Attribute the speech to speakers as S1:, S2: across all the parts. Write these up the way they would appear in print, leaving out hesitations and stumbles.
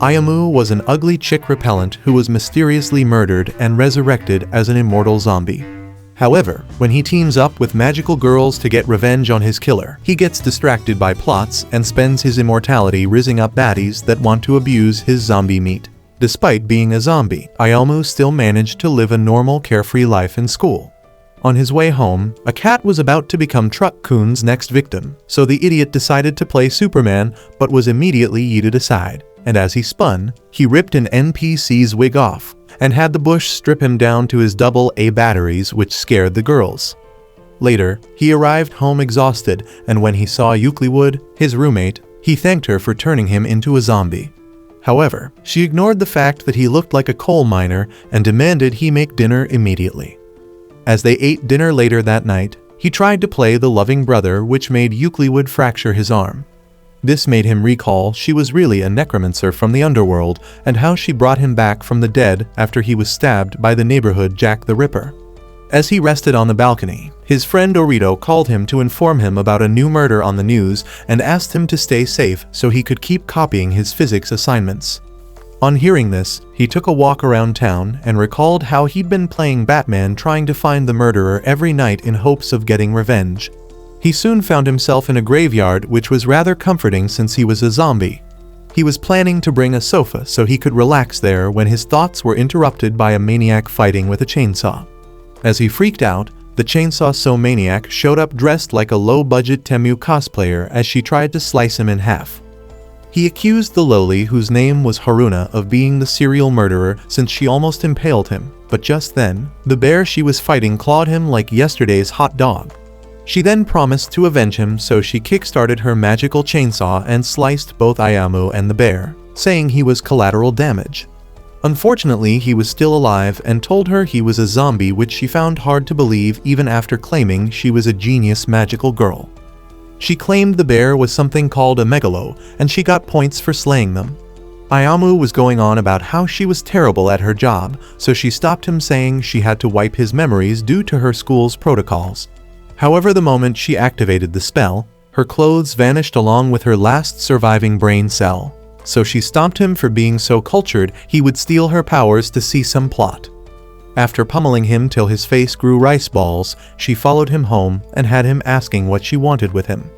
S1: Ayamu was an ugly chick repellent who was mysteriously murdered and resurrected as an immortal zombie. However, when he teams up with magical girls to get revenge on his killer, he gets distracted by plots and spends his immortality rizzing up baddies that want to abuse his zombie meat. Despite being a zombie, Ayamu still managed to live a normal, carefree life in school. On his way home, a cat was about to become Truck Coon's next victim, so the idiot decided to play Superman but was immediately yeeted aside. And as he spun, he ripped an NPC's wig off and had the bush strip him down to his AA batteries, which scared the girls. Later, he arrived home exhausted, and when he saw Euclid, his roommate, he thanked her for turning him into a zombie. However, she ignored the fact that he looked like a coal miner and demanded he make dinner immediately. As they ate dinner later that night, he tried to play the loving brother, which made Euclid fracture his arm. This made him recall she was really a necromancer from the underworld and how she brought him back from the dead after he was stabbed by the neighborhood Jack the Ripper. As he rested on the balcony, his friend Orito called him to inform him about a new murder on the news and asked him to stay safe so he could keep copying his physics assignments. On hearing this, he took a walk around town and recalled how he'd been playing Batman trying to find the murderer every night in hopes of getting revenge. He soon found himself in a graveyard, which was rather comforting since he was a zombie. He was planning to bring a sofa so he could relax there when his thoughts were interrupted by a maniac fighting with a chainsaw. As he freaked out, the chainsaw maniac showed up dressed like a low-budget Temu cosplayer as she tried to slice him in half. He accused the lowly, whose name was Haruna, of being the serial murderer since she almost impaled him, but just then, the bear she was fighting clawed him like yesterday's hot dog. She then promised to avenge him, so she kick-started her magical chainsaw and sliced both Ayamu and the bear, saying he was collateral damage. Unfortunately, he was still alive and told her he was a zombie, which she found hard to believe even after claiming she was a genius magical girl. She claimed the bear was something called a megalo, and she got points for slaying them. Ayamu was going on about how she was terrible at her job, so she stopped him, saying she had to wipe his memories due to her school's protocols. However, the moment she activated the spell, her clothes vanished along with her last surviving brain cell. So she stopped him for being so cultured he would steal her powers to see some plot. After pummeling him till his face grew rice balls, she followed him home and had him asking what she wanted with him.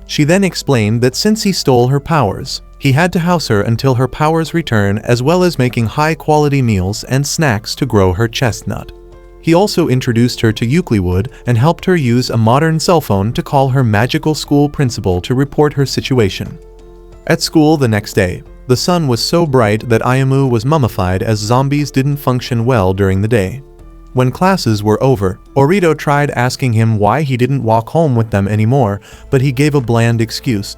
S1: She then explained that since he stole her powers, he had to house her until her powers return, as well as making high-quality meals and snacks to grow her chestnut. He also introduced her to Euclid and helped her use a modern cell phone to call her magical school principal to report her situation. At school the next day, the sun was so bright that Ayamu was mummified as zombies didn't function well during the day. When classes were over, Orito tried asking him why he didn't walk home with them anymore, but he gave a bland excuse.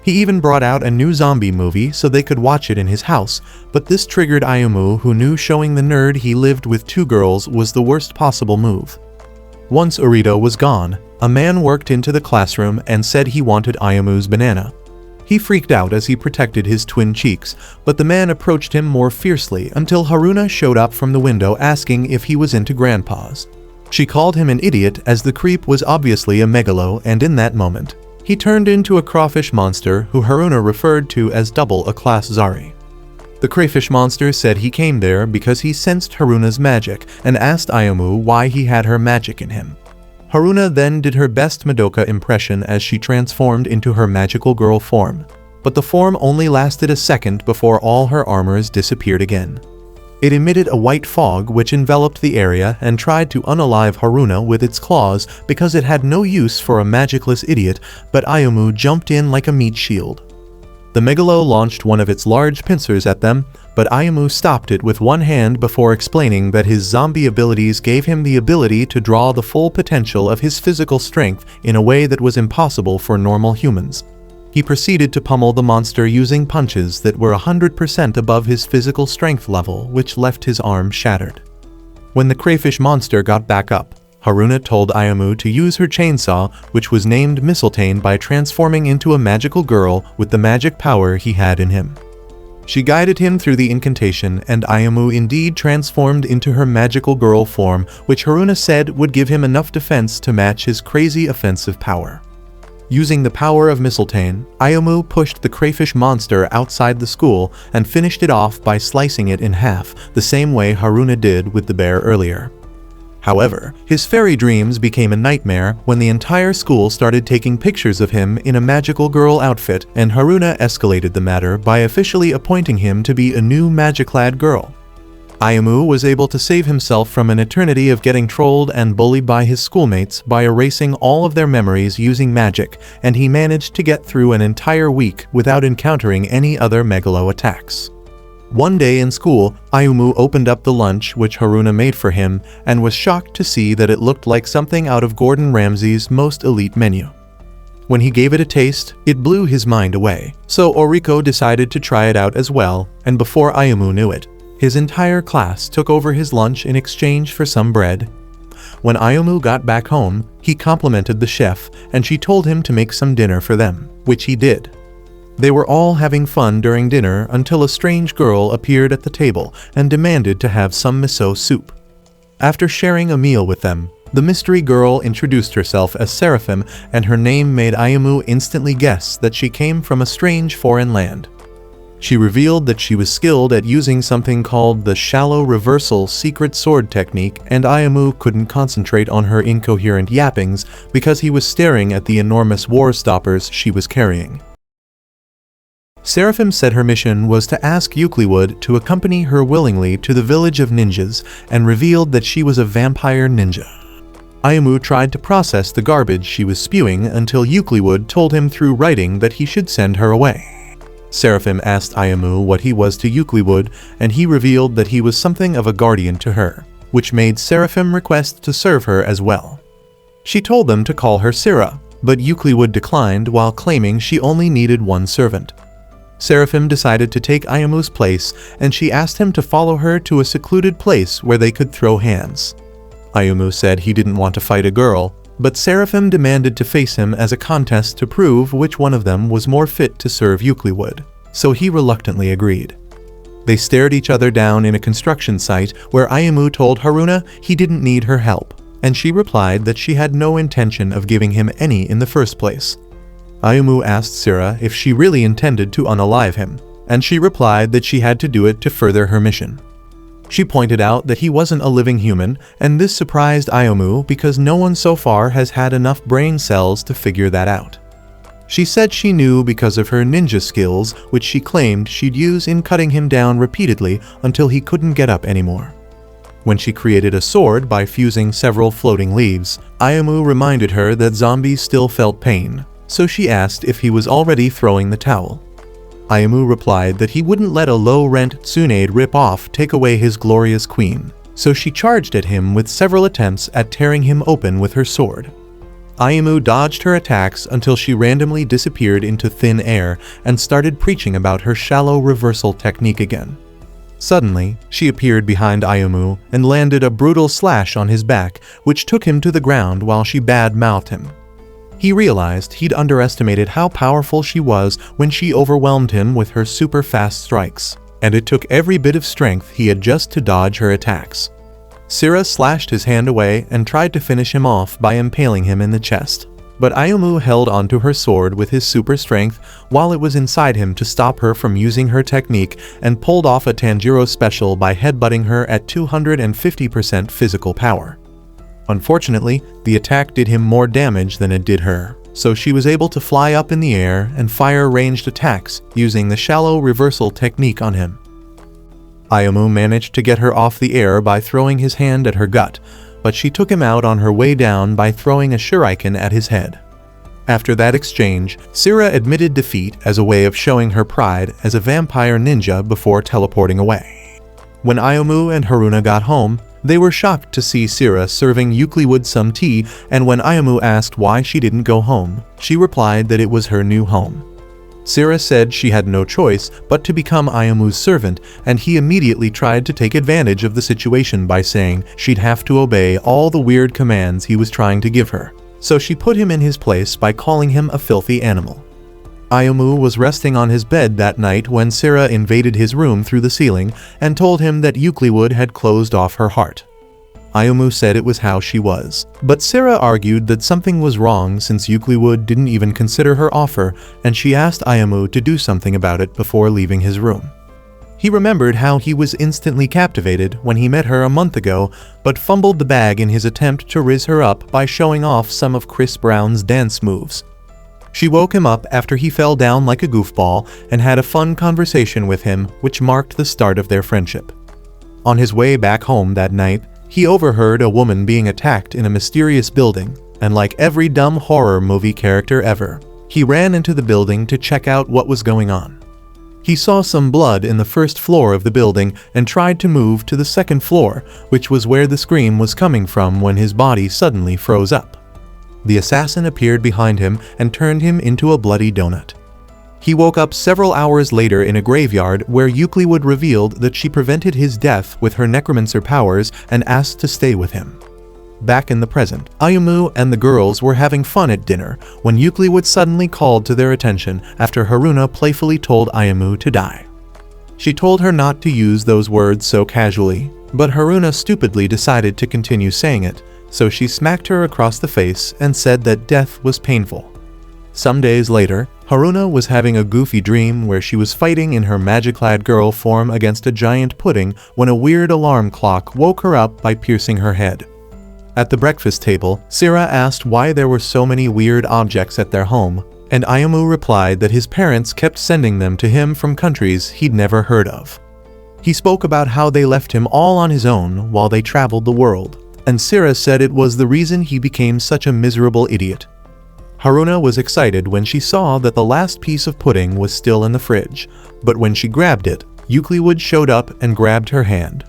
S1: He even brought out a new zombie movie so they could watch it in his house, but this triggered Ayamu, who knew showing the nerd he lived with 2 girls was the worst possible move. Once Orito was gone, a man worked into the classroom and said he wanted Ayamu's banana. He freaked out as he protected his twin cheeks, but the man approached him more fiercely until Haruna showed up from the window asking if he was into grandpas. She called him an idiot as the creep was obviously a megalo, and in that moment, he turned into a crawfish monster who Haruna referred to as double a class Zari. The crayfish monster said he came there because he sensed Haruna's magic and asked Ayamu why he had her magic in him. Haruna then did her best Madoka impression as she transformed into her magical girl form, but the form only lasted a second before all her armors disappeared again. It emitted a white fog which enveloped the area and tried to unalive Haruna with its claws because it had no use for a magicless idiot, but Ayamu jumped in like a meat shield. The megalo launched one of its large pincers at them, but Ayamu stopped it with one hand before explaining that his zombie abilities gave him the ability to draw the full potential of his physical strength in a way that was impossible for normal humans. He proceeded to pummel the monster using punches that were 100% above his physical strength level, which left his arm shattered. When the crayfish monster got back up, Haruna told Ayamu to use her chainsaw, which was named Mistletoe, by transforming into a magical girl with the magic power he had in him. She guided him through the incantation, and Ayamu indeed transformed into her magical girl form, which Haruna said would give him enough defense to match his crazy offensive power. Using the power of mistletoe, Ayumu pushed the crayfish monster outside the school and finished it off by slicing it in half, the same way Haruna did with the bear earlier. However, his fairy dreams became a nightmare when the entire school started taking pictures of him in a magical girl outfit, and Haruna escalated the matter by officially appointing him to be a new magic-clad girl. Ayumu was able to save himself from an eternity of getting trolled and bullied by his schoolmates by erasing all of their memories using magic, and he managed to get through an entire week without encountering any other megalo attacks. One day in school, Ayumu opened up the lunch which Haruna made for him and was shocked to see that it looked like something out of Gordon Ramsay's most elite menu. When he gave it a taste, it blew his mind away, so Oriko decided to try it out as well, and before Ayumu knew it, his entire class took over his lunch in exchange for some bread. When Ayumu got back home, he complimented the chef and she told him to make some dinner for them, which he did. They were all having fun during dinner until a strange girl appeared at the table and demanded to have some miso soup. After sharing a meal with them, the mystery girl introduced herself as Seraphim, and her name made Ayumu instantly guess that she came from a strange foreign land. She revealed that she was skilled at using something called the shallow reversal secret sword technique, and Ayumu couldn't concentrate on her incoherent yappings because he was staring at the enormous war stoppers she was carrying. Seraphim said her mission was to ask Euclid to accompany her willingly to the village of ninjas, and revealed that she was a vampire ninja. Ayumu tried to process the garbage she was spewing until Euclid told him through writing that he should send her away. Seraphim asked Ayumu what he was to Euclid, and he revealed that he was something of a guardian to her, which made Seraphim request to serve her as well. She told them to call her Sira, but Euclid declined while claiming she only needed one servant. Seraphim decided to take Ayumu's place, and she asked him to follow her to a secluded place where they could throw hands. Ayumu said he didn't want to fight a girl, but Seraphim demanded to face him as a contest to prove which one of them was more fit to serve Euclid, so he reluctantly agreed. They stared each other down in a construction site where Ayumu told Haruna he didn't need her help, and she replied that she had no intention of giving him any in the first place. Ayumu asked Sira if she really intended to unalive him, and she replied that she had to do it to further her mission. She pointed out that he wasn't a living human, and this surprised Ayumu because no one so far has had enough brain cells to figure that out. She said she knew because of her ninja skills, which she claimed she'd use in cutting him down repeatedly until he couldn't get up anymore. When she created a sword by fusing several floating leaves, Ayumu reminded her that zombies still felt pain, so she asked if he was already throwing the towel. Ayumu replied that he wouldn't let a low-rent Tsunade rip-off take away his glorious queen, so she charged at him with several attempts at tearing him open with her sword. Ayumu dodged her attacks until she randomly disappeared into thin air and started preaching about her shallow reversal technique again. Suddenly, she appeared behind Ayumu and landed a brutal slash on his back, which took him to the ground while she bad-mouthed him. He realized he'd underestimated how powerful she was when she overwhelmed him with her super-fast strikes, and it took every bit of strength he had just to dodge her attacks. Sira slashed his hand away and tried to finish him off by impaling him in the chest, but Ayumu held onto her sword with his super strength while it was inside him to stop her from using her technique, and pulled off a Tanjiro special by headbutting her at 250% physical power. Unfortunately, the attack did him more damage than it did her, so she was able to fly up in the air and fire ranged attacks using the shallow reversal technique on him. Ayumu managed to get her off the air by throwing his hand at her gut, but she took him out on her way down by throwing a shuriken at his head. After that exchange, Sira admitted defeat as a way of showing her pride as a vampire ninja before teleporting away. When Ayumu and Haruna got home, they were shocked to see Sira serving Euclid some tea, and when Ayumu asked why she didn't go home, she replied that it was her new home. Sira said she had no choice but to become Ayumu's servant, and he immediately tried to take advantage of the situation by saying she'd have to obey all the weird commands he was trying to give her, so she put him in his place by calling him a filthy animal. Ayumu was resting on his bed that night when Sira invaded his room through the ceiling and told him that Euclid had closed off her heart. Ayumu said it was how she was. But Sarah argued that something was wrong since Euclid didn't even consider her offer, and she asked Ayumu to do something about it before leaving his room. He remembered how he was instantly captivated when he met her a month ago, but fumbled the bag in his attempt to riz her up by showing off some of Chris Brown's dance moves. She woke him up after he fell down like a goofball and had a fun conversation with him, which marked the start of their friendship. On his way back home that night, he overheard a woman being attacked in a mysterious building, and like every dumb horror movie character ever, he ran into the building to check out what was going on. He saw some blood in the first floor of the building and tried to move to the second floor, which was where the scream was coming from when his body suddenly froze up. The assassin appeared behind him and turned him into a bloody donut. He woke up several hours later in a graveyard where Euclid revealed that she prevented his death with her necromancer powers and asked to stay with him. Back in the present, Ayumu and the girls were having fun at dinner when Euclid suddenly called to their attention after Haruna playfully told Ayumu to die. She told her not to use those words so casually, but Haruna stupidly decided to continue saying it, so she smacked her across the face and said that death was painful. Some days later, Haruna was having a goofy dream where she was fighting in her magic-clad girl form against a giant pudding when a weird alarm clock woke her up by piercing her head. At the breakfast table, Sarah asked why there were so many weird objects at their home, and Ayumu replied that his parents kept sending them to him from countries he'd never heard of. He spoke about how they left him all on his own while they traveled the world, and Sarah said it was the reason he became such a miserable idiot. Haruna was excited when she saw that the last piece of pudding was still in the fridge, but when she grabbed it, Euclid showed up and grabbed her hand.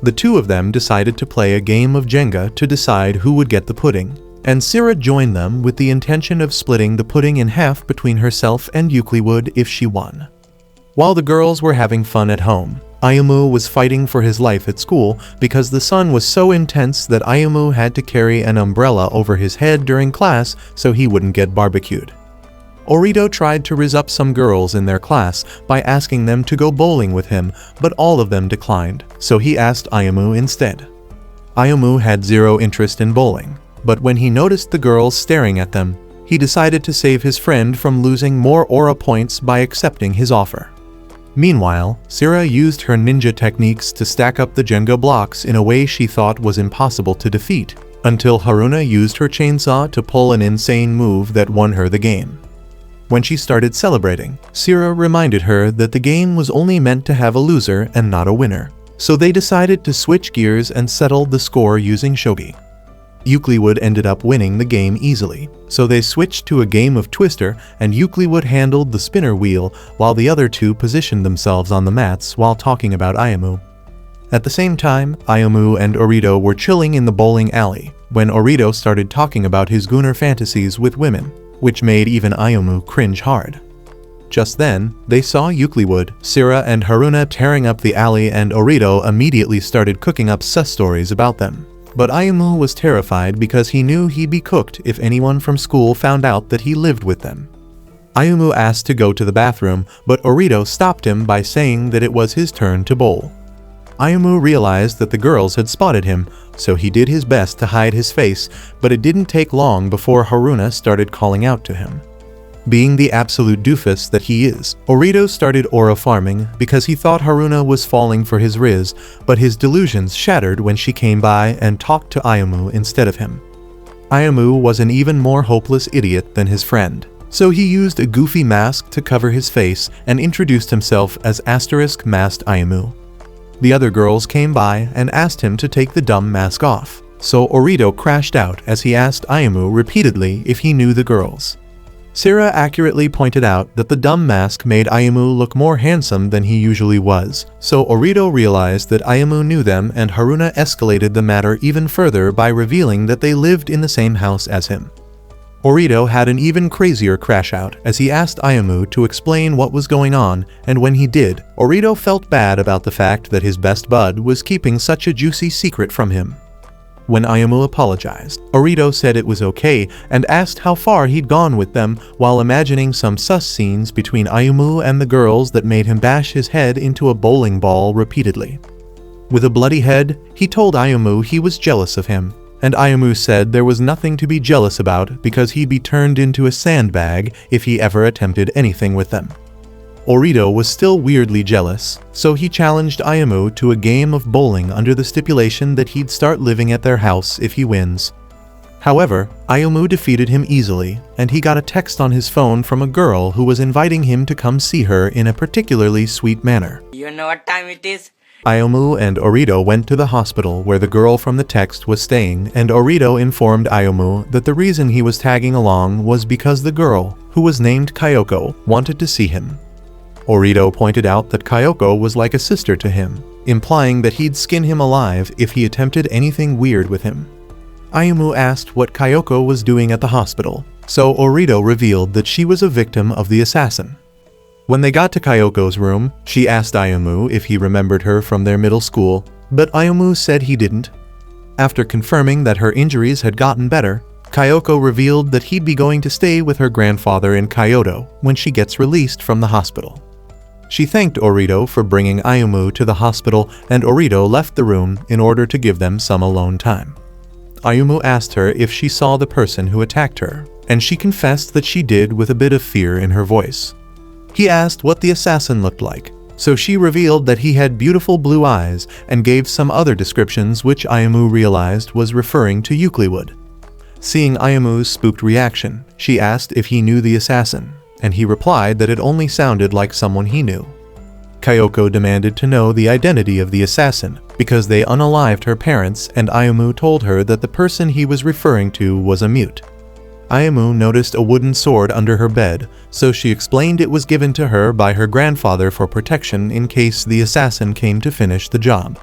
S1: The two of them decided to play a game of Jenga to decide who would get the pudding, and Sarah joined them with the intention of splitting the pudding in half between herself and Euclid if she won. While the girls were having fun at home, Ayumu was fighting for his life at school because the sun was so intense that Ayumu had to carry an umbrella over his head during class so he wouldn't get barbecued. Orito tried to riz up some girls in their class by asking them to go bowling with him, but all of them declined, so he asked Ayumu instead. Ayumu had zero interest in bowling, but when he noticed the girls staring at them, he decided to save his friend from losing more aura points by accepting his offer. Meanwhile, Sarah used her ninja techniques to stack up the Jenga blocks in a way she thought was impossible to defeat, until Haruna used her chainsaw to pull an insane move that won her the game. When she started celebrating, Sarah reminded her that the game was only meant to have a loser and not a winner, so they decided to switch gears and settle the score using shogi. Euclid ended up winning the game easily, so they switched to a game of Twister and Euclid handled the spinner wheel while the other two positioned themselves on the mats while talking about Ayumu. At the same time, Ayumu and Orito were chilling in the bowling alley when Orito started talking about his gooner fantasies with women, which made even Ayumu cringe hard. Just then, they saw Euclid, Sarah, and Haruna tearing up the alley, and Orito immediately started cooking up sus stories about them. But Ayumu was terrified because he knew he'd be cooked if anyone from school found out that he lived with them. Ayumu asked to go to the bathroom, but Orito stopped him by saying that it was his turn to bowl. Ayumu realized that the girls had spotted him, so he did his best to hide his face, but it didn't take long before Haruna started calling out to him. Being the absolute doofus that he is, Orito started aura farming because he thought Haruna was falling for his riz, but his delusions shattered when she came by and talked to Ayumu instead of him. Ayumu was an even more hopeless idiot than his friend, so he used a goofy mask to cover his face and introduced himself as *masked Ayumu. The other girls came by and asked him to take the dumb mask off, so Orito crashed out as he asked Ayumu repeatedly if he knew the girls. Sarah accurately pointed out that the dumb mask made Ayumu look more handsome than he usually was, so Orito realized that Ayumu knew them and Haruna escalated the matter even further by revealing that they lived in the same house as him. Orito had an even crazier crash out as he asked Ayumu to explain what was going on, and when he did, Orito felt bad about the fact that his best bud was keeping such a juicy secret from him. When Ayumu apologized, Orito said it was okay and asked how far he'd gone with them while imagining some sus scenes between Ayumu and the girls that made him bash his head into a bowling ball repeatedly. With a bloody head, he told Ayumu he was jealous of him, and Ayumu said there was nothing to be jealous about because he'd be turned into a sandbag if he ever attempted anything with them. Orito was still weirdly jealous, so he challenged Ayumu to a game of bowling under the stipulation that he'd start living at their house if he wins. However, Ayumu defeated him easily, and he got a text on his phone from a girl who was inviting him to come see her in a particularly sweet manner.
S2: You know what time it is?
S1: Ayumu and Orito went to the hospital where the girl from the text was staying, and Orito informed Ayumu that the reason he was tagging along was because the girl, who was named Kyoko, wanted to see him. Orito pointed out that Kyoko was like a sister to him, implying that he'd skin him alive if he attempted anything weird with him. Ayumu asked what Kyoko was doing at the hospital, so Orito revealed that she was a victim of the assassin. When they got to Kyoko's room, she asked Ayumu if he remembered her from their middle school, but Ayumu said he didn't. After confirming that her injuries had gotten better, Kyoko revealed that he'd be going to stay with her grandfather in Kyoto when she gets released from the hospital. She thanked Orito for bringing Ayumu to the hospital, and Orito left the room in order to give them some alone time. Ayumu asked her if she saw the person who attacked her, and she confessed that she did with a bit of fear in her voice. He asked what the assassin looked like, so she revealed that he had beautiful blue eyes and gave some other descriptions which Ayumu realized was referring to Euclid. Seeing Ayumu's spooked reaction, she asked if he knew the assassin, and he replied that it only sounded like someone he knew. Kyoko demanded to know the identity of the assassin because they unalived her parents, and Ayumu told her that the person he was referring to was a mute. Ayumu noticed a wooden sword under her bed, so she explained it was given to her by her grandfather for protection in case the assassin came to finish the job.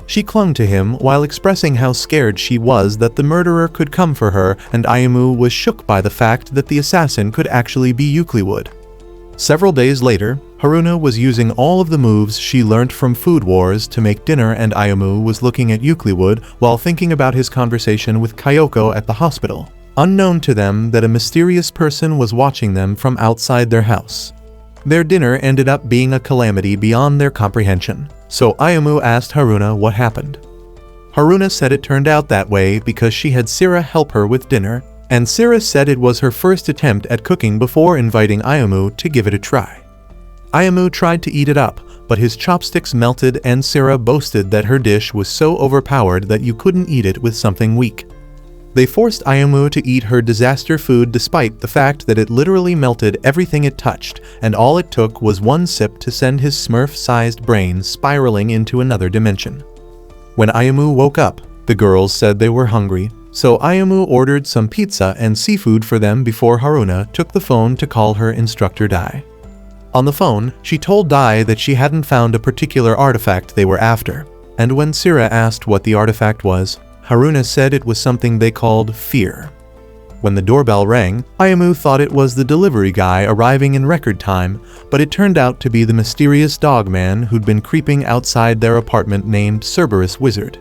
S1: She clung to him while expressing how scared she was that the murderer could come for her, and Ayumu was shook by the fact that the assassin could actually be Euclid. Several days later, Haruna was using all of the moves she learnt from Food Wars to make dinner, and Ayumu was looking at Euclid while thinking about his conversation with Kyoko at the hospital, unknown to them that a mysterious person was watching them from outside their house. Their dinner ended up being a calamity beyond their comprehension, so Ayumu asked Haruna what happened. Haruna said it turned out that way because she had Sira help her with dinner, and Sira said it was her first attempt at cooking before inviting Ayumu to give it a try. Ayumu tried to eat it up, but his chopsticks melted, and Sira boasted that her dish was so overpowered that you couldn't eat it with something weak. They forced Ayumu to eat her disaster food despite the fact that it literally melted everything it touched, and all it took was one sip to send his Smurf-sized brain spiraling into another dimension. When Ayumu woke up, the girls said they were hungry, so Ayumu ordered some pizza and seafood for them before Haruna took the phone to call her instructor Dai. On the phone, she told Dai that she hadn't found a particular artifact they were after, and when Sira asked what the artifact was, Haruna said it was something they called fear. When the doorbell rang, Ayumu thought it was the delivery guy arriving in record time, but it turned out to be the mysterious dog man who'd been creeping outside their apartment named Cerberus Wizard.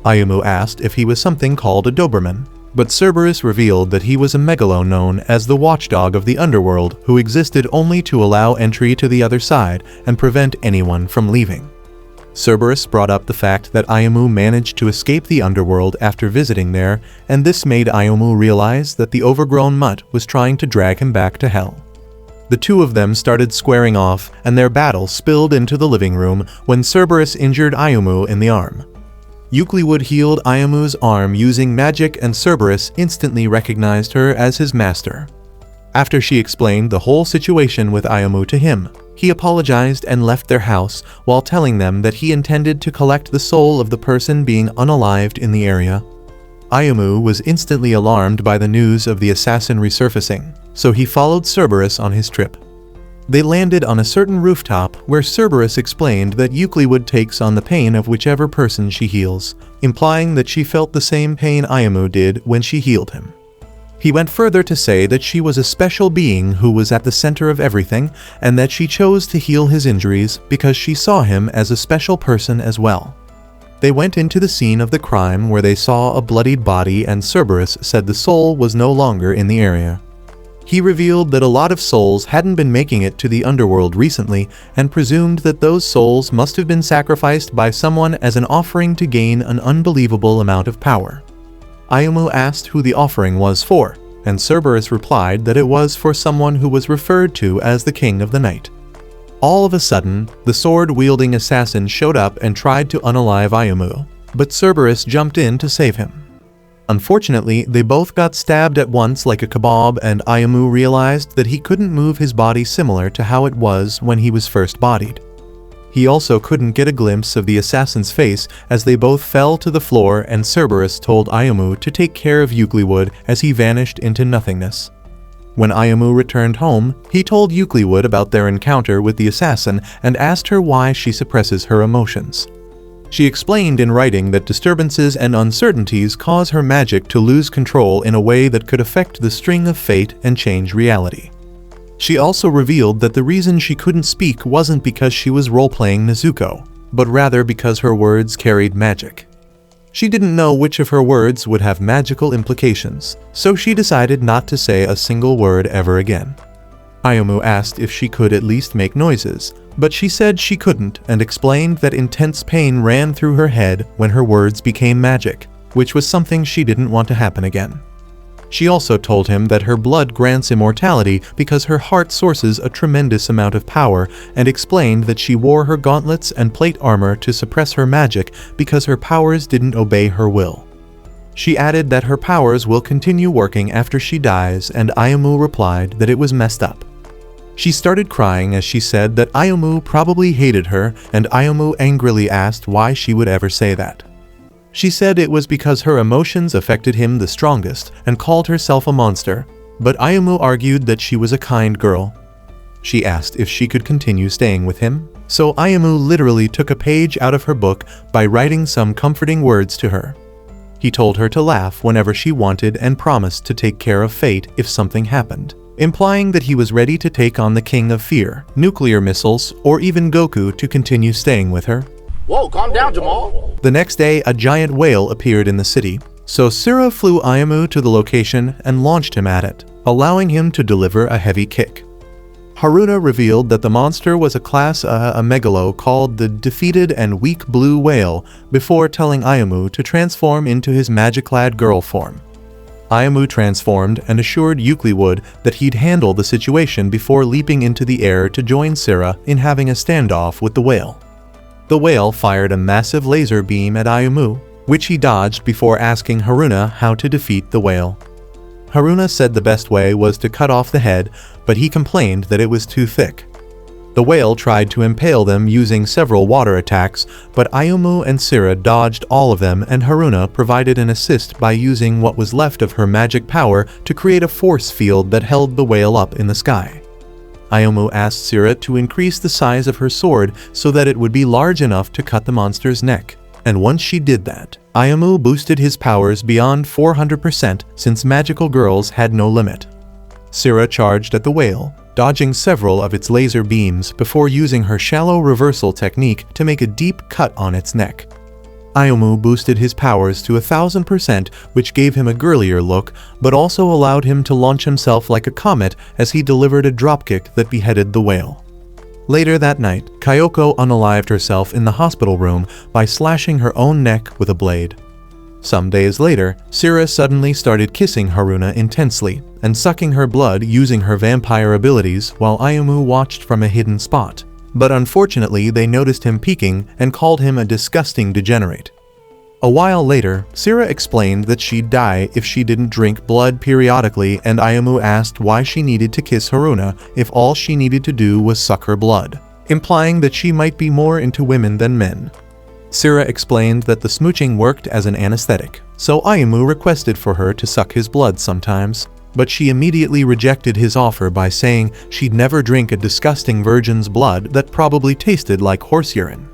S1: Ayumu asked if he was something called a Doberman, but Cerberus revealed that he was a megalo known as the watchdog of the underworld who existed only to allow entry to the other side and prevent anyone from leaving. Cerberus brought up the fact that Ayumu managed to escape the underworld after visiting there, and this made Ayumu realize that the overgrown mutt was trying to drag him back to hell. The two of them started squaring off, and their battle spilled into the living room when Cerberus injured Ayumu in the arm. Euclid healed Ayumu's arm using magic, and Cerberus instantly recognized her as his master. After she explained the whole situation with Ayumu to him, he apologized and left their house while telling them that he intended to collect the soul of the person being unalived in the area. Ayumu was instantly alarmed by the news of the assassin resurfacing, so he followed Cerberus on his trip. They landed on a certain rooftop where Cerberus explained that Euclid takes on the pain of whichever person she heals, implying that she felt the same pain Ayumu did when she healed him. He went further to say that she was a special being who was at the center of everything, and that she chose to heal his injuries because she saw him as a special person as well. They went into the scene of the crime where they saw a bloodied body, and Cerberus said the soul was no longer in the area. He revealed that a lot of souls hadn't been making it to the underworld recently and presumed that those souls must have been sacrificed by someone as an offering to gain an unbelievable amount of power. Ayumu asked who the offering was for, and Cerberus replied that it was for someone who was referred to as the King of the Night. All of a sudden, the sword-wielding assassin showed up and tried to unalive Ayumu, but Cerberus jumped in to save him. Unfortunately, they both got stabbed at once like a kebab, and Ayumu realized that he couldn't move his body similar to how it was when he was first bodied. He also couldn't get a glimpse of the assassin's face as they both fell to the floor, and Cerberus told Ayumu to take care of Eucliwood as he vanished into nothingness. When Ayumu returned home, he told Eucliwood about their encounter with the assassin and asked her why she suppresses her emotions. She explained in writing that disturbances and uncertainties cause her magic to lose control in a way that could affect the string of fate and change reality. She also revealed that the reason she couldn't speak wasn't because she was role-playing Nezuko, but rather because her words carried magic. She didn't know which of her words would have magical implications, so she decided not to say a single word ever again. Ayumu asked if she could at least make noises, but she said she couldn't and explained that intense pain ran through her head when her words became magic, which was something she didn't want to happen again. She also told him that her blood grants immortality because her heart sources a tremendous amount of power, and explained that she wore her gauntlets and plate armor to suppress her magic because her powers didn't obey her will. She added that her powers will continue working after she dies, and Ayumu replied that it was messed up. She started crying as she said that Ayumu probably hated her, and Ayumu angrily asked why she would ever say that. She said it was because her emotions affected him the strongest and called herself a monster, but Ayumu argued that she was a kind girl. She asked if she could continue staying with him, so Ayumu literally took a page out of her book by writing some comforting words to her. He told her to laugh whenever she wanted and promised to take care of fate if something happened, implying that he was ready to take on the King of Fear, nuclear missiles, or even Goku to continue staying with her.
S2: Whoa, calm down, Jamal.
S1: The next day, a giant whale appeared in the city, so Sira flew Ayumu to the location and launched him at it, allowing him to deliver a heavy kick. Haruna revealed that the monster was a class a megalo called the Defeated and Weak Blue Whale before telling Ayumu to transform into his magic-clad girl form. Ayumu transformed and assured Eucliwood that he'd handle the situation before leaping into the air to join Sira in having a standoff with the whale. The whale fired a massive laser beam at Ayumu, which he dodged before asking Haruna how to defeat the whale. Haruna said the best way was to cut off the head, but he complained that it was too thick. The whale tried to impale them using several water attacks, but Ayumu and Sira dodged all of them, and Haruna provided an assist by using what was left of her magic power to create a force field that held the whale up in the sky. Ayumu asked Sira to increase the size of her sword so that it would be large enough to cut the monster's neck, and once she did that, Ayumu boosted his powers beyond 400% since magical girls had no limit. Sira charged at the whale, dodging several of its laser beams before using her shallow reversal technique to make a deep cut on its neck. Ayumu boosted his powers to 1000%, which gave him a girlier look, but also allowed him to launch himself like a comet as he delivered a dropkick that beheaded the whale. Later that night, Kyoko unalived herself in the hospital room by slashing her own neck with a blade. Some days later, Sira suddenly started kissing Haruna intensely and sucking her blood using her vampire abilities while Ayumu watched from a hidden spot. But unfortunately, they noticed him peeking and called him a disgusting degenerate. A while later, Sira explained that she'd die if she didn't drink blood periodically, and Ayumu asked why she needed to kiss Haruna if all she needed to do was suck her blood, implying that she might be more into women than men. Sira explained that the smooching worked as an anesthetic, so Ayumu requested for her to suck his blood sometimes, but she immediately rejected his offer by saying she'd never drink a disgusting virgin's blood that probably tasted like horse urine.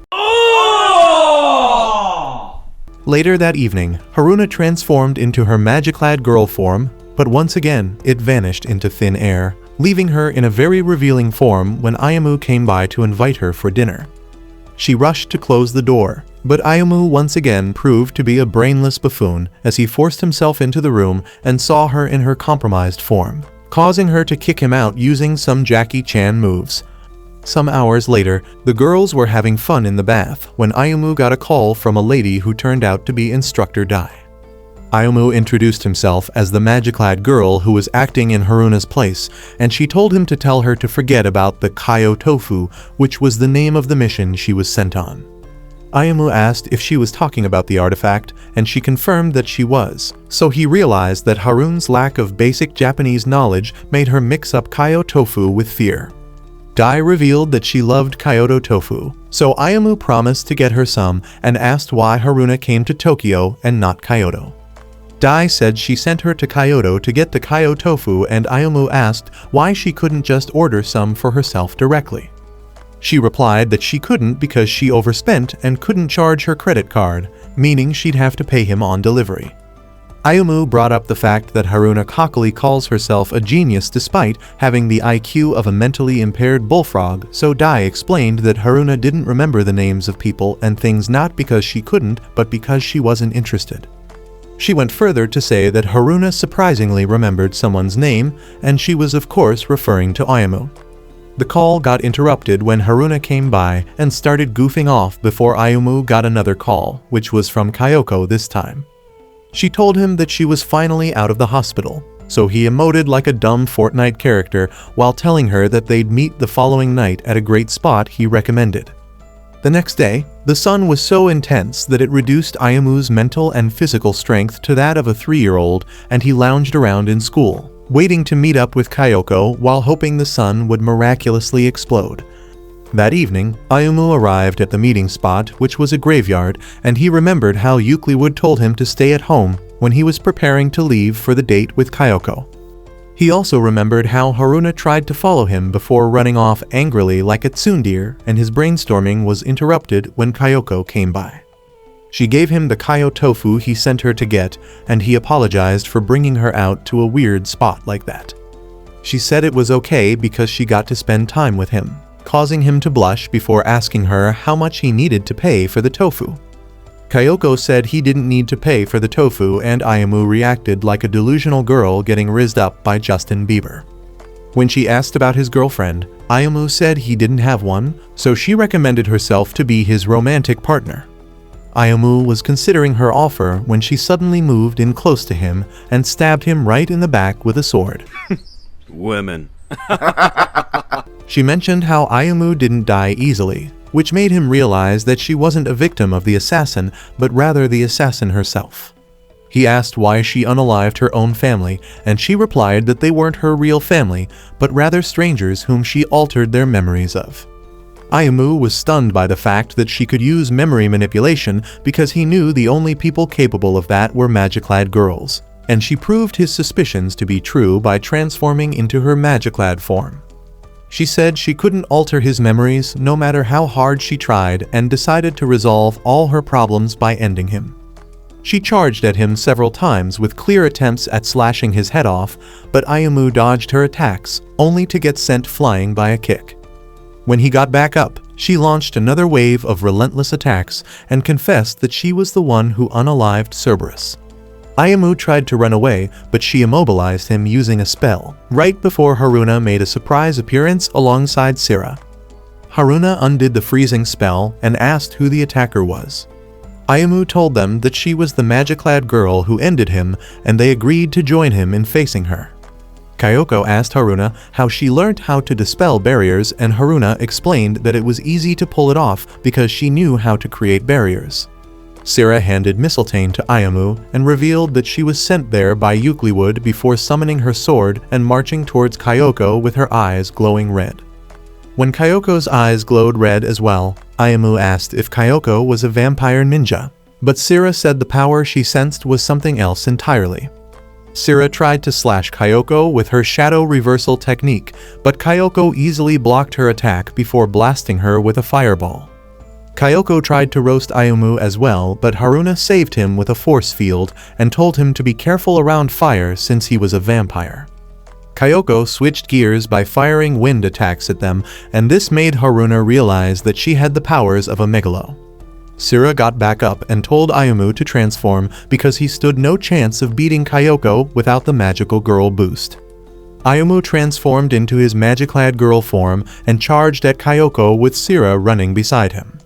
S1: Later that evening, Haruna transformed into her magic-clad girl form, but once again, it vanished into thin air, leaving her in a very revealing form when Ayumu came by to invite her for dinner. She rushed to close the door, but Ayumu once again proved to be a brainless buffoon as he forced himself into the room and saw her in her compromised form. causing her to kick him out using some Jackie Chan moves. Some hours later, the girls were having fun in the bath when Ayumu got a call from a lady who turned out to be Instructor Dai. Ayumu introduced himself as the magic-clad girl who was acting in Haruna's place, and she told him to tell her to forget about the Kaio Tofu, which was the name of the mission she was sent on. Ayumu asked if she was talking about the artifact, and she confirmed that she was, so he realized that Haruna's lack of basic Japanese knowledge made her mix up Kaio Tofu with fear. Dai revealed that she loved Kyoto tofu, so Ayumu promised to get her some and asked why Haruna came to Tokyo and not Kyoto. Dai said she sent her to Kyoto to get the Kaio tofu, and Ayumu asked why she couldn't just order some for herself directly. She replied that she couldn't because she overspent and couldn't charge her credit card, meaning she'd have to pay him on delivery. Ayumu brought up the fact that Haruna cockily calls herself a genius despite having the IQ of a mentally impaired bullfrog, so Dai explained that Haruna didn't remember the names of people and things not because she couldn't, but because she wasn't interested. She went further to say that Haruna surprisingly remembered someone's name, and she was of course referring to Ayumu. The call got interrupted when Haruna came by and started goofing off before Ayumu got another call, which was from Kyoko this time. She told him that she was finally out of the hospital, so he emoted like a dumb Fortnite character while telling her that they'd meet the following night at a great spot he recommended. The next day, the sun was so intense that it reduced Ayumu's mental and physical strength to that of a 3-year-old, and he lounged around in school, waiting to meet up with Kyoko while hoping the sun would miraculously explode. That evening, Ayumu arrived at the meeting spot, which was a graveyard, and he remembered how Euclid told him to stay at home when he was preparing to leave for the date with Kyoko. He also remembered how Haruna tried to follow him before running off angrily like a tsundere, and his brainstorming was interrupted when Kyoko came by. She gave him the Kaio tofu he sent her to get, and he apologized for bringing her out to a weird spot like that. She said it was okay because she got to spend time with him, causing him to blush before asking her how much he needed to pay for the tofu. Kyoko said he didn't need to pay for the tofu, and Ayumu reacted like a delusional girl getting rizzed up by Justin Bieber. When she asked about his girlfriend, Ayumu said he didn't have one, so she recommended herself to be his romantic partner. Ayumu was considering her offer when she suddenly moved in close to him and stabbed him right in the back with a sword.
S3: Women.
S1: She mentioned how Ayumu didn't die easily, which made him realize that she wasn't a victim of the assassin, but rather the assassin herself. He asked why she unalived her own family, and she replied that they weren't her real family, but rather strangers whom she altered their memories of. Ayumu was stunned by the fact that she could use memory manipulation because he knew the only people capable of that were magic-clad girls, and she proved his suspicions to be true by transforming into her magic-clad form. She said she couldn't alter his memories no matter how hard she tried, and decided to resolve all her problems by ending him. She charged at him several times with clear attempts at slashing his head off, but Ayumu dodged her attacks, only to get sent flying by a kick. When he got back up, she launched another wave of relentless attacks and confessed that she was the one who unalived Cerberus. Ayumu tried to run away, but she immobilized him using a spell, right before Haruna made a surprise appearance alongside Sira. Haruna undid the freezing spell and asked who the attacker was. Ayumu told them that she was the magic-clad girl who ended him, and they agreed to join him in facing her. Kyoko asked Haruna how she learned how to dispel barriers, and Haruna explained that it was easy to pull it off because she knew how to create barriers. Sira handed Mistletoe to Ayumu and revealed that she was sent there by Euclid before summoning her sword and marching towards Kyoko with her eyes glowing red. When Kyoko's eyes glowed red as well, Ayumu asked if Kyoko was a vampire ninja, but Sira said the power she sensed was something else entirely. Sira tried to slash Kyoko with her shadow reversal technique, but Kyoko easily blocked her attack before blasting her with a fireball. Kyoko tried to roast Ayumu as well, but Haruna saved him with a force field and told him to be careful around fire since he was a vampire. Kyoko switched gears by firing wind attacks at them, and this made Haruna realize that she had the powers of a megalo. Sira got back up and told Ayumu to transform because he stood no chance of beating Kyoko without the magical girl boost. Ayumu transformed into his magic-clad girl form and charged at Kyoko with Sira running beside him.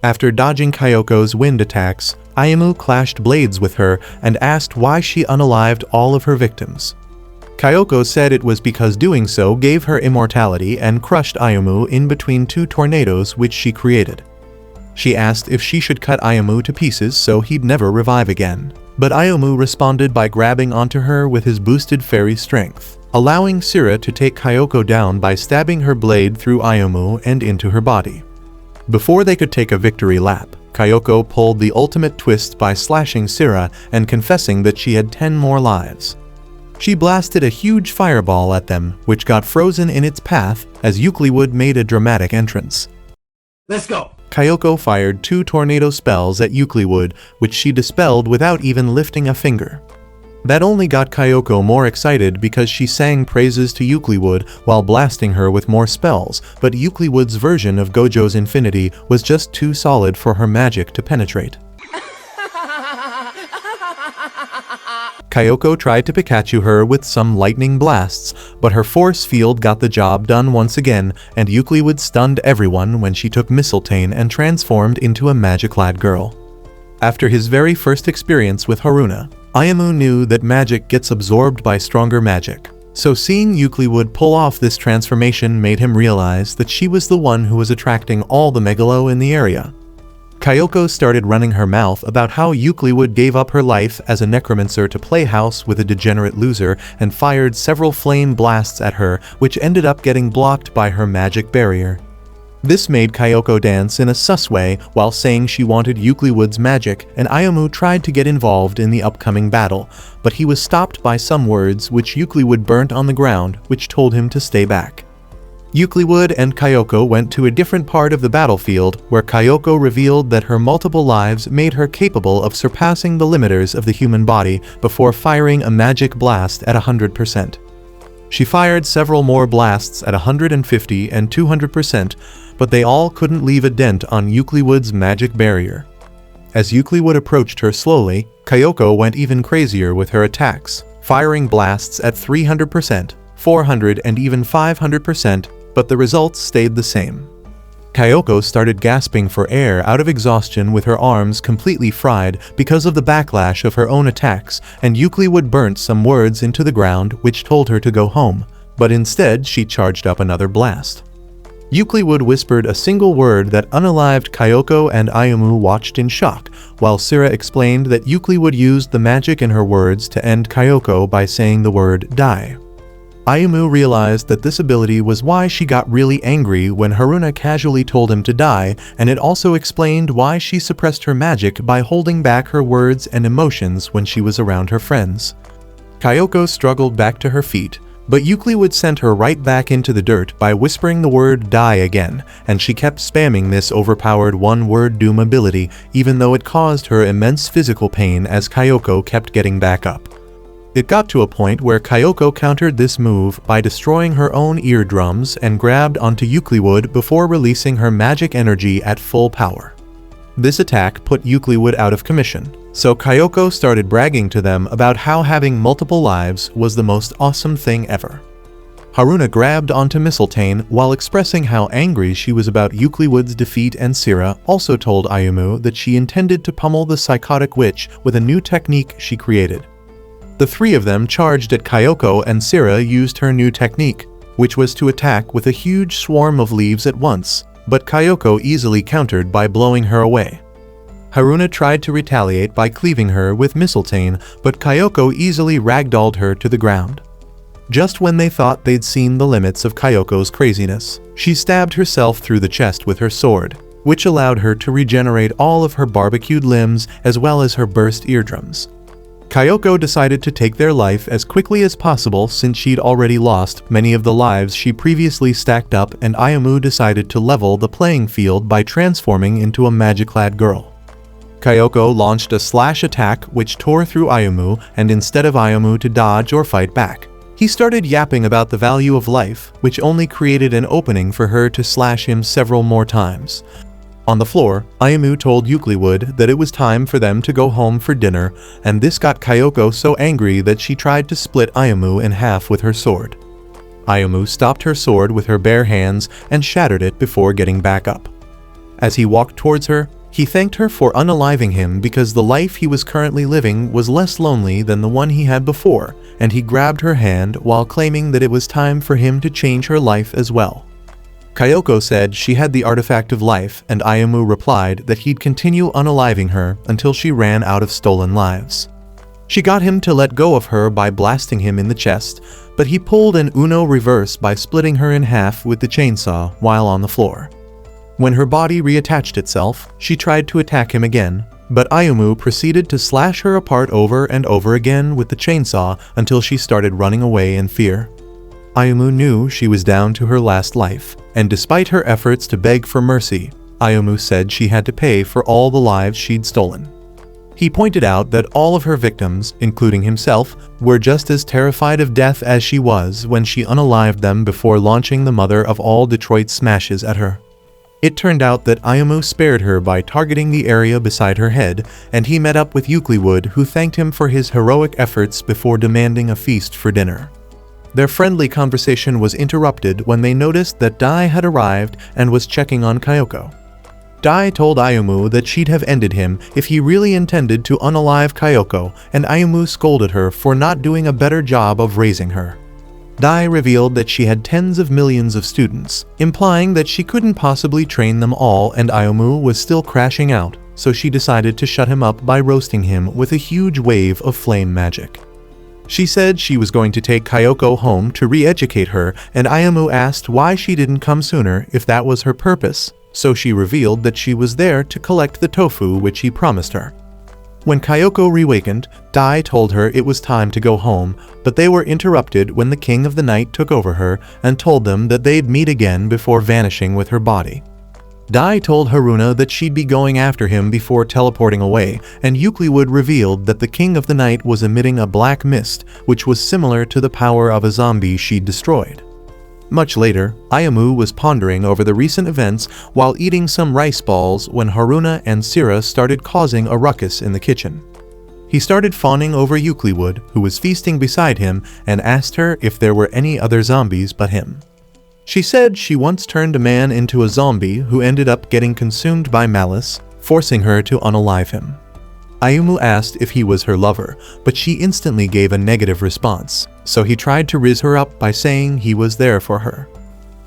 S1: After dodging Kyoko's wind attacks, Ayumu clashed blades with her and asked why she unalived all of her victims. Kyoko said it was because doing so gave her immortality and crushed Ayumu in between two tornadoes which she created. She asked if she should cut Ayumu to pieces so he'd never revive again. But Ayumu responded by grabbing onto her with his boosted fairy strength, allowing Sira to take Kyoko down by stabbing her blade through Ayumu and into her body. Before they could take a victory lap, Kyoko pulled the ultimate twist by slashing Sira and confessing that she had 10 more lives. She blasted a huge fireball at them, which got frozen in its path as Euclid made a dramatic entrance.
S2: Let's go.
S1: Kyoko fired 2 tornado spells at Euclid, which she dispelled without even lifting a finger. That only got Kyoko more excited because she sang praises to Euclid while blasting her with more spells, but Euclid's version of Gojo's Infinity was just too solid for her magic to penetrate. Kyoko tried to Pikachu her with some lightning blasts, but her force field got the job done once again, and Euclid stunned everyone when she took Mistletoe and transformed into a magic-clad girl. After his very first experience with Haruna, Ayumu knew that magic gets absorbed by stronger magic, so seeing Euclid pull off this transformation made him realize that she was the one who was attracting all the megalo in the area. Kyoko started running her mouth about how Euclid gave up her life as a necromancer to play house with a degenerate loser and fired several flame blasts at her, which ended up getting blocked by her magic barrier. This made Kyoko dance in a sus way while saying she wanted Euclid's magic, and Ayumu tried to get involved in the upcoming battle, but he was stopped by some words which Euclid burnt on the ground, which told him to stay back. Euclid and Kyoko went to a different part of the battlefield where Kyoko revealed that her multiple lives made her capable of surpassing the limiters of the human body before firing a magic blast at 100%. She fired several more blasts at 150 and 200%, but they all couldn't leave a dent on Euclid's magic barrier. As Euclid approached her slowly, Kyoko went even crazier with her attacks, firing blasts at 300%, 400 and even 500%, but the results stayed the same. Kyoko started gasping for air out of exhaustion with her arms completely fried because of the backlash of her own attacks, and Euclid burnt some words into the ground which told her to go home, but instead she charged up another blast. Euclid whispered a single word that unalived Kyoko, and Ayumu watched in shock, while Sira explained that Euclid used the magic in her words to end Kyoko by saying the word die. Ayumu realized that this ability was why she got really angry when Haruna casually told him to die, and it also explained why she suppressed her magic by holding back her words and emotions when she was around her friends. Kyoko struggled back to her feet, but Euclid sent her right back into the dirt by whispering the word die again, and she kept spamming this overpowered one-word doom ability even though it caused her immense physical pain as Kyoko kept getting back up. It got to a point where Kyoko countered this move by destroying her own eardrums and grabbed onto Euclid before releasing her magic energy at full power. This attack put Euclid out of commission, so Kyoko started bragging to them about how having multiple lives was the most awesome thing ever. Haruna grabbed onto Mistletoe while expressing how angry she was about Euclid's defeat, and Sira also told Ayumu that she intended to pummel the psychotic witch with a new technique she created. The 3 of them charged at Kyoko, and Sira used her new technique, which was to attack with a huge swarm of leaves at once, but Kyoko easily countered by blowing her away. Haruna tried to retaliate by cleaving her with Mistletoe, but Kyoko easily ragdolled her to the ground. Just when they thought they'd seen the limits of Kyoko's craziness, she stabbed herself through the chest with her sword, which allowed her to regenerate all of her barbecued limbs as well as her burst eardrums. Kyoko decided to take their life as quickly as possible since she'd already lost many of the lives she previously stacked up, and Ayumu decided to level the playing field by transforming into a magic-clad girl. Kyoko launched a slash attack which tore through Ayumu, and instead of Ayumu to dodge or fight back, he started yapping about the value of life, which only created an opening for her to slash him several more times. On the floor, Ayumu told Euclid that it was time for them to go home for dinner, and this got Kyoko so angry that she tried to split Ayumu in half with her sword. Ayumu stopped her sword with her bare hands and shattered it before getting back up. As he walked towards her, he thanked her for unaliving him because the life he was currently living was less lonely than the one he had before, and he grabbed her hand while claiming that it was time for him to change her life as well. Kyoko said she had the artifact of life, and Ayumu replied that he'd continue unaliving her until she ran out of stolen lives. She got him to let go of her by blasting him in the chest, but he pulled an Uno reverse by splitting her in half with the chainsaw while on the floor. When her body reattached itself, she tried to attack him again, but Ayumu proceeded to slash her apart over and over again with the chainsaw until she started running away in fear. Ayumu knew she was down to her last life, and despite her efforts to beg for mercy, Ayumu said she had to pay for all the lives she'd stolen. He pointed out that all of her victims, including himself, were just as terrified of death as she was when she unalived them before launching the mother of all Detroit smashes at her. It turned out that Ayumu spared her by targeting the area beside her head, and he met up with Euclid, who thanked him for his heroic efforts before demanding a feast for dinner. Their friendly conversation was interrupted when they noticed that Dai had arrived and was checking on Kyoko. Dai told Ayumu that she'd have ended him if he really intended to unalive Kyoko, and Ayumu scolded her for not doing a better job of raising her. Dai revealed that she had tens of millions of students, implying that she couldn't possibly train them all, and Ayumu was still crashing out, so she decided to shut him up by roasting him with a huge wave of flame magic. She said she was going to take Kyoko home to re-educate her, and Ayumu asked why she didn't come sooner if that was her purpose, so she revealed that she was there to collect the tofu which he promised her. When Kyoko reawakened, Dai told her it was time to go home, but they were interrupted when the King of the Night took over her and told them that they'd meet again before vanishing with her body. Dai told Haruna that she'd be going after him before teleporting away, and Euclid revealed that the King of the Night was emitting a black mist, which was similar to the power of a zombie she'd destroyed. Much later, Ayumu was pondering over the recent events while eating some rice balls when Haruna and Sira started causing a ruckus in the kitchen. He started fawning over Euclid, who was feasting beside him, and asked her if there were any other zombies but him. She said she once turned a man into a zombie who ended up getting consumed by malice, forcing her to unalive him. Ayumu asked if he was her lover, but she instantly gave a negative response, so he tried to riz her up by saying he was there for her.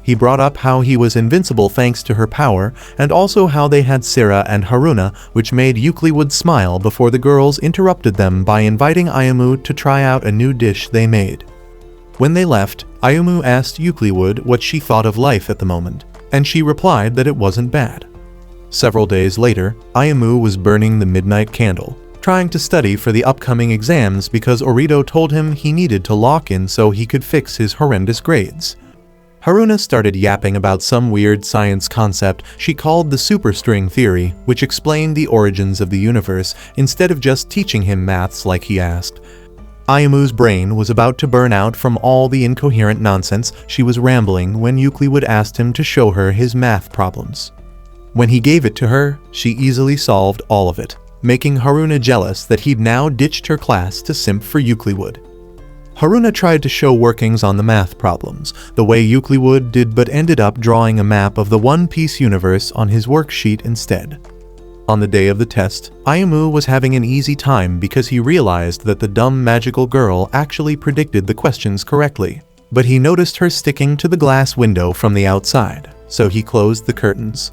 S1: He brought up how he was invincible thanks to her power, and also how they had Sira and Haruna, which made Euclid smile before the girls interrupted them by inviting Ayumu to try out a new dish they made. When they left, Ayumu asked Euclid what she thought of life at the moment, and she replied that it wasn't bad. Several days later, Ayumu was burning the midnight candle, trying to study for the upcoming exams because Orito told him he needed to lock in so he could fix his horrendous grades. Haruna started yapping about some weird science concept she called the superstring theory, which explained the origins of the universe instead of just teaching him maths like he asked. Ayumu's brain was about to burn out from all the incoherent nonsense she was rambling when Euclid asked him to show her his math problems. When he gave it to her, she easily solved all of it, making Haruna jealous that he'd now ditched her class to simp for Euclid. Haruna tried to show workings on the math problems, the way Euclid did, but ended up drawing a map of the One Piece universe on his worksheet instead. On the day of the test, Ayumu was having an easy time because he realized that the dumb magical girl actually predicted the questions correctly, but he noticed her sticking to the glass window from the outside, so he closed the curtains.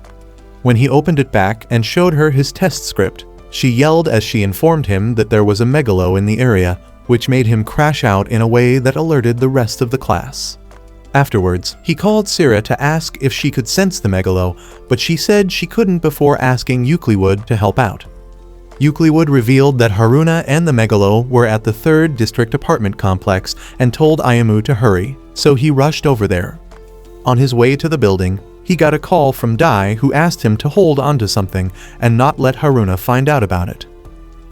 S1: When he opened it back and showed her his test script, she yelled as she informed him that there was a megalo in the area, which made him crash out in a way that alerted the rest of the class. Afterwards, he called Sira to ask if she could sense the megalo, but she said she couldn't before asking Euclid to help out. Euclid revealed that Haruna and the megalo were at the 3rd District apartment complex and told Ayumu to hurry, so he rushed over there. On his way to the building, he got a call from Dai, who asked him to hold onto something and not let Haruna find out about it.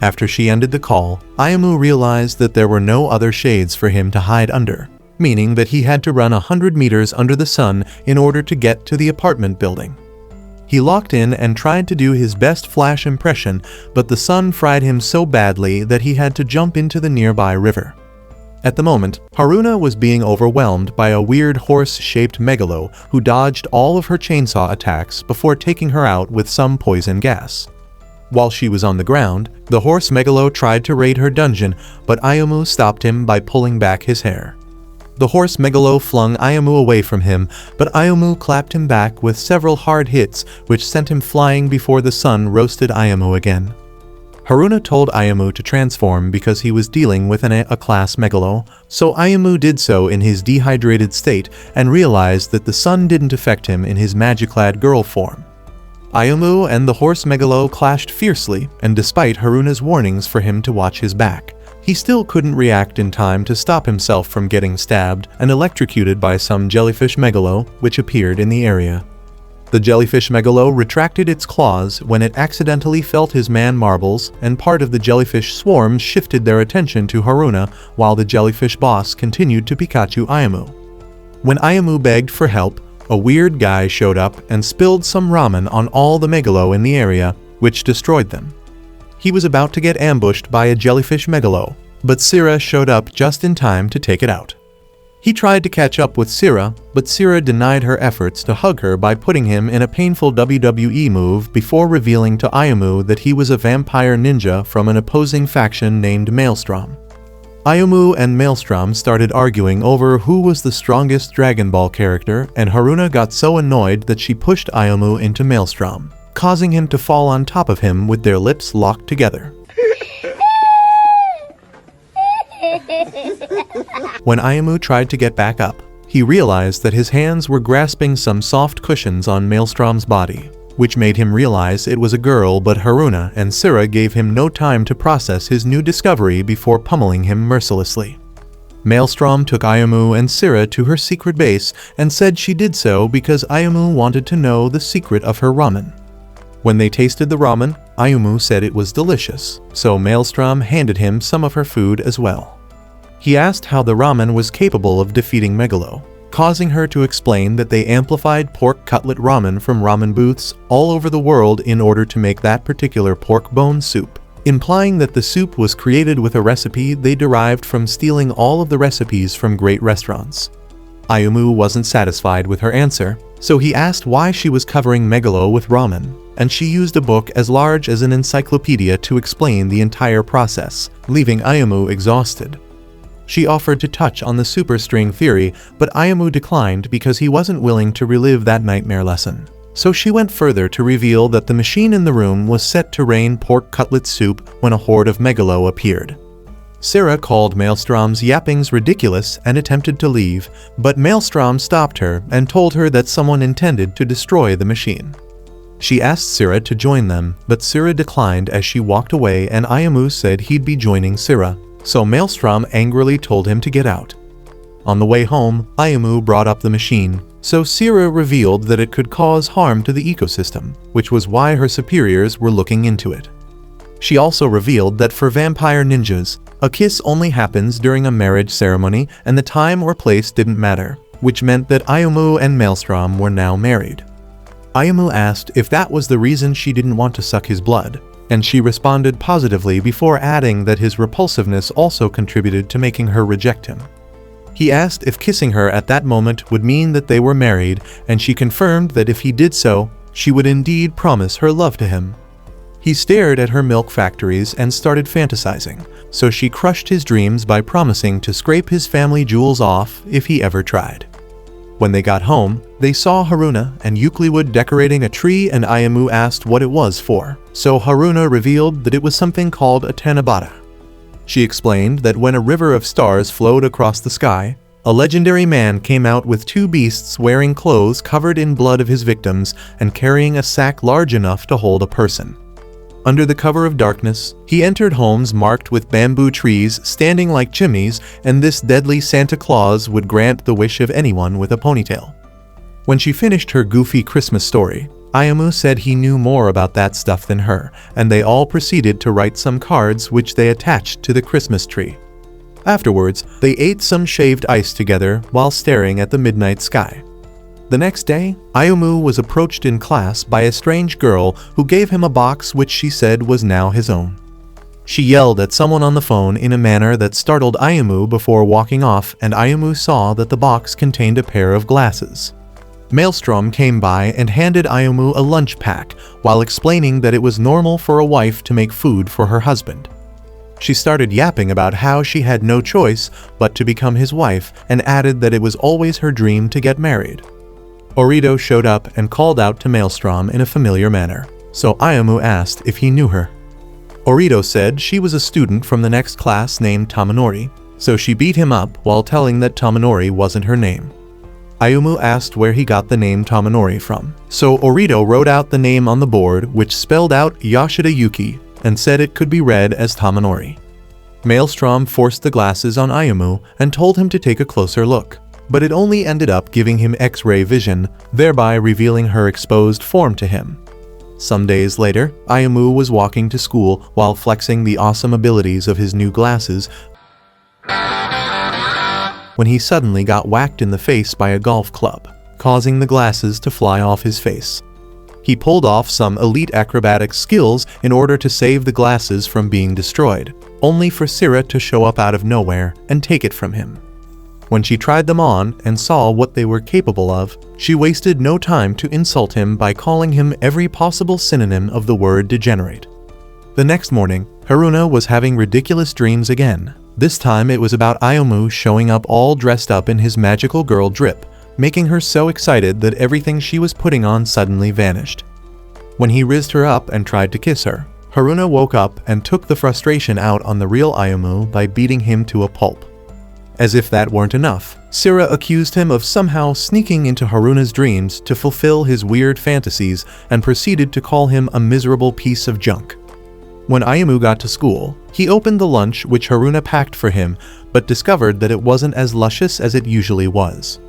S1: After she ended the call, Ayumu realized that there were no other shades for him to hide under, meaning that he had to run 100 meters under the sun in order to get to the apartment building. He locked in and tried to do his best Flash impression, but the sun fried him so badly that he had to jump into the nearby river. At the moment, Haruna was being overwhelmed by a weird horse-shaped megalo who dodged all of her chainsaw attacks before taking her out with some poison gas. While she was on the ground, the horse megalo tried to raid her dungeon, but Ayumu stopped him by pulling back his hair. The horse megalo flung Ayumu away from him, but Ayumu clapped him back with several hard hits which sent him flying before the sun roasted Ayumu again. Haruna told Ayumu to transform because he was dealing with an A-class megalo, so Ayumu did so in his dehydrated state and realized that the sun didn't affect him in his magiclad girl form. Ayumu and the horse megalo clashed fiercely, and despite Haruna's warnings for him to watch his back, he still couldn't react in time to stop himself from getting stabbed and electrocuted by some jellyfish megalo which appeared in the area. The jellyfish megalo retracted its claws when it accidentally felt his man marbles, and part of the jellyfish swarm shifted their attention to Haruna while the jellyfish boss continued to Pikachu Ayumu. When Ayumu begged for help, a weird guy showed up and spilled some ramen on all the megalo in the area, which destroyed them. He was about to get ambushed by a jellyfish megalo, but Sira showed up just in time to take it out. He tried to catch up with Sira, but Sira denied her efforts to hug her by putting him in a painful WWE move before revealing to Ayumu that he was a vampire ninja from an opposing faction named Maelstrom. Ayumu and Maelstrom started arguing over who was the strongest Dragon Ball character, and Haruna got so annoyed that she pushed Ayumu into Maelstrom, causing him to fall on top of him with their lips locked together. When Ayumu tried to get back up, he realized that his hands were grasping some soft cushions on Maelstrom's body, which made him realize it was a girl, but Haruna and Sira gave him no time to process his new discovery before pummeling him mercilessly. Maelstrom took Ayumu and Sira to her secret base and said she did so because Ayumu wanted to know the secret of her ramen. When they tasted the ramen, Ayumu said it was delicious, so Maelstrom handed him some of her food as well. He asked how the ramen was capable of defeating Megalo, causing her to explain that they amplified pork cutlet ramen from ramen booths all over the world in order to make that particular pork bone soup, implying that the soup was created with a recipe they derived from stealing all of the recipes from great restaurants. Ayumu wasn't satisfied with her answer, so he asked why she was covering Megalo with ramen, and she used a book as large as an encyclopedia to explain the entire process, leaving Ayumu exhausted. She offered to touch on the superstring theory, but Ayumu declined because he wasn't willing to relive that nightmare lesson. So she went further to reveal that the machine in the room was set to rain pork cutlet soup when a horde of Megalo appeared. Sira called Maelstrom's yappings ridiculous and attempted to leave, but Maelstrom stopped her and told her that someone intended to destroy the machine. She asked Sira to join them, but Sira declined as she walked away, and Ayumu said he'd be joining Sira, so Maelstrom angrily told him to get out. On the way home, Ayumu brought up the machine, so Sira revealed that it could cause harm to the ecosystem, which was why her superiors were looking into it. She also revealed that for vampire ninjas, a kiss only happens during a marriage ceremony and the time or place didn't matter, which meant that Ayumu and Maelstrom were now married. Ayumu asked if that was the reason she didn't want to suck his blood, and she responded positively before adding that his repulsiveness also contributed to making her reject him. He asked if kissing her at that moment would mean that they were married, and she confirmed that if he did so, she would indeed promise her love to him. He stared at her milk factories and started fantasizing, so she crushed his dreams by promising to scrape his family jewels off if he ever tried. When they got home, they saw Haruna and Euclid decorating a tree, and Ayumu asked what it was for, so Haruna revealed that it was something called a Tanabata. She explained that when a river of stars flowed across the sky, a legendary man came out with two beasts wearing clothes covered in blood of his victims and carrying a sack large enough to hold a person. Under the cover of darkness, he entered homes marked with bamboo trees standing like chimneys, and this deadly Santa Claus would grant the wish of anyone with a ponytail. When she finished her goofy Christmas story, Ayumu said he knew more about that stuff than her, and they all proceeded to write some cards which they attached to the Christmas tree. Afterwards, they ate some shaved ice together while staring at the midnight sky. The next day, Ayumu was approached in class by a strange girl who gave him a box which she said was now his own. She yelled at someone on the phone in a manner that startled Ayumu before walking off, and Ayumu saw that the box contained a pair of glasses. Maelstrom came by and handed Ayumu a lunch pack while explaining that it was normal for a wife to make food for her husband. She started yapping about how she had no choice but to become his wife and added that it was always her dream to get married. Orito showed up and called out to Maelstrom in a familiar manner, so Ayumu asked if he knew her. Orito said she was a student from the next class named Tamanori, so she beat him up while telling that Tamanori wasn't her name. Ayumu asked where he got the name Tamanori from, so Orito wrote out the name on the board, which spelled out Yoshida Yuki, and said it could be read as Tamanori. Maelstrom forced the glasses on Ayumu and told him to take a closer look, but it only ended up giving him X-ray vision, thereby revealing her exposed form to him. Some days later, Ayumu was walking to school while flexing the awesome abilities of his new glasses when he suddenly got whacked in the face by a golf club, causing the glasses to fly off his face. He pulled off some elite acrobatic skills in order to save the glasses from being destroyed, only for Sira to show up out of nowhere and take it from him. When she tried them on and saw what they were capable of, she wasted no time to insult him by calling him every possible synonym of the word degenerate. The next morning, Haruna was having ridiculous dreams again. This time it was about Ayumu showing up all dressed up in his magical girl drip, making her so excited that everything she was putting on suddenly vanished. When he rizzed her up and tried to kiss her, Haruna woke up and took the frustration out on the real Ayumu by beating him to a pulp. As if that weren't enough, Sira accused him of somehow sneaking into Haruna's dreams to fulfill his weird fantasies and proceeded to call him a miserable piece of junk. When Ayumu got to school, he opened the lunch which Haruna packed for him, but discovered that it wasn't as luscious as it usually was.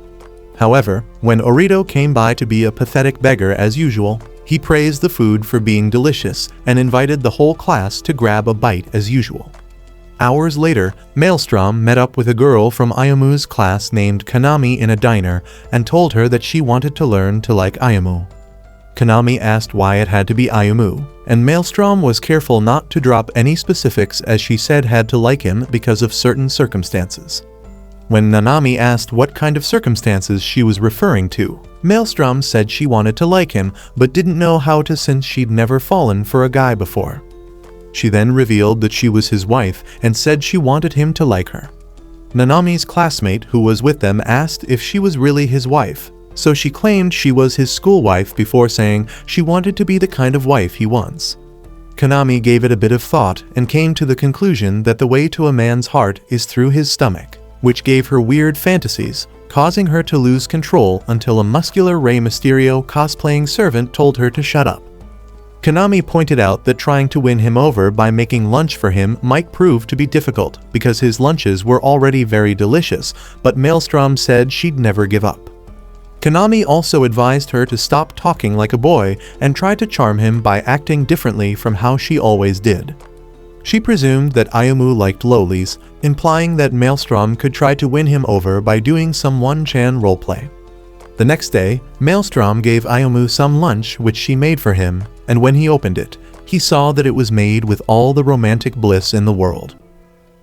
S1: However, when Orito came by to be a pathetic beggar as usual, he praised the food for being delicious and invited the whole class to grab a bite as usual. Hours later, Maelstrom met up with a girl from Ayumu's class named Kanami in a diner and told her that she wanted to learn to like Ayumu. Kanami asked why it had to be Ayumu, and Maelstrom was careful not to drop any specifics as she said had to like him because of certain circumstances. When Nanami asked what kind of circumstances she was referring to, Maelstrom said she wanted to like him but didn't know how to since she'd never fallen for a guy before. She then revealed that she was his wife and said she wanted him to like her. Nanami's classmate who was with them asked if she was really his wife, so she claimed she was his school wife before saying she wanted to be the kind of wife he wants. Kanami gave it a bit of thought and came to the conclusion that the way to a man's heart is through his stomach, which gave her weird fantasies, causing her to lose control until a muscular Rey Mysterio cosplaying servant told her to shut up. Kanami pointed out that trying to win him over by making lunch for him might prove to be difficult because his lunches were already very delicious, but Maelstrom said she'd never give up. Kanami also advised her to stop talking like a boy and try to charm him by acting differently from how she always did. She presumed that Ayumu liked lolis, implying that Maelstrom could try to win him over by doing some one-chan roleplay. The next day, Maelstrom gave Ayumu some lunch which she made for him, and when he opened it, he saw that it was made with all the romantic bliss in the world.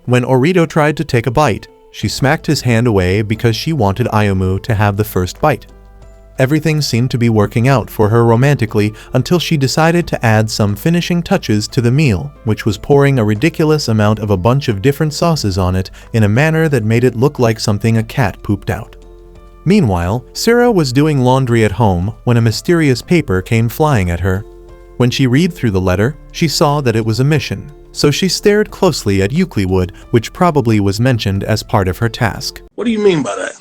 S1: When Orito tried to take a bite, she smacked his hand away because she wanted Ayumu to have the first bite. Everything seemed to be working out for her romantically until she decided to add some finishing touches to the meal, which was pouring a ridiculous amount of a bunch of different sauces on it in a manner that made it look like something a cat pooped out. Meanwhile, Sira was doing laundry at home when a mysterious paper came flying at her. When she read through the letter, she saw that it was a mission, so she stared closely at Euclidwood, which probably was mentioned as part of her task.
S2: What do you mean by that?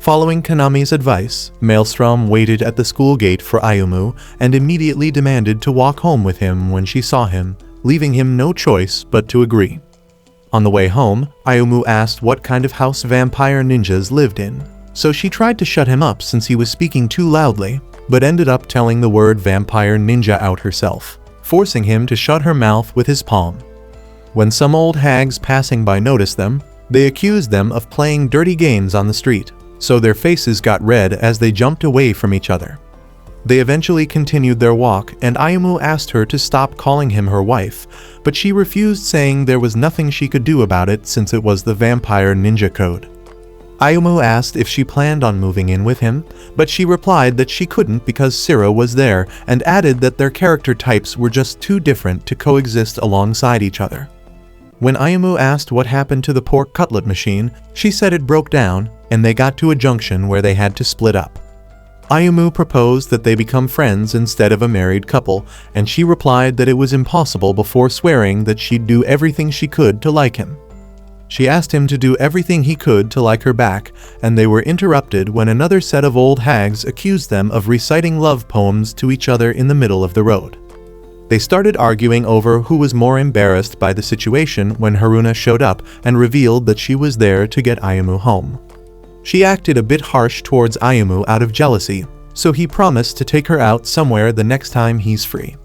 S1: Following Kanami's advice, Maelstrom waited at the school gate for Ayumu and immediately demanded to walk home with him when she saw him, leaving him no choice but to agree. On the way home, Ayumu asked what kind of house vampire ninjas lived in, so she tried to shut him up since he was speaking too loudly, but ended up telling the word vampire ninja out herself, forcing him to shut her mouth with his palm. When some old hags passing by noticed them, they accused them of playing dirty games on the street, so their faces got red as they jumped away from each other. They eventually continued their walk, and Ayumu asked her to stop calling him her wife, but she refused, saying there was nothing she could do about it since it was the vampire ninja code. Ayumu asked if she planned on moving in with him, but she replied that she couldn't because Sira was there, and added that their character types were just too different to coexist alongside each other. When Ayumu asked what happened to the pork cutlet machine, she said it broke down, and they got to a junction where they had to split up. Ayumu proposed that they become friends instead of a married couple, and she replied that it was impossible before swearing that she'd do everything she could to like him. She asked him to do everything he could to like her back, and they were interrupted when another set of old hags accused them of reciting love poems to each other in the middle of the road. They started arguing over who was more embarrassed by the situation when Haruna showed up and revealed that she was there to get Ayumu home. She acted a bit harsh towards Ayumu out of jealousy, so he promised to take her out somewhere the next time he's free.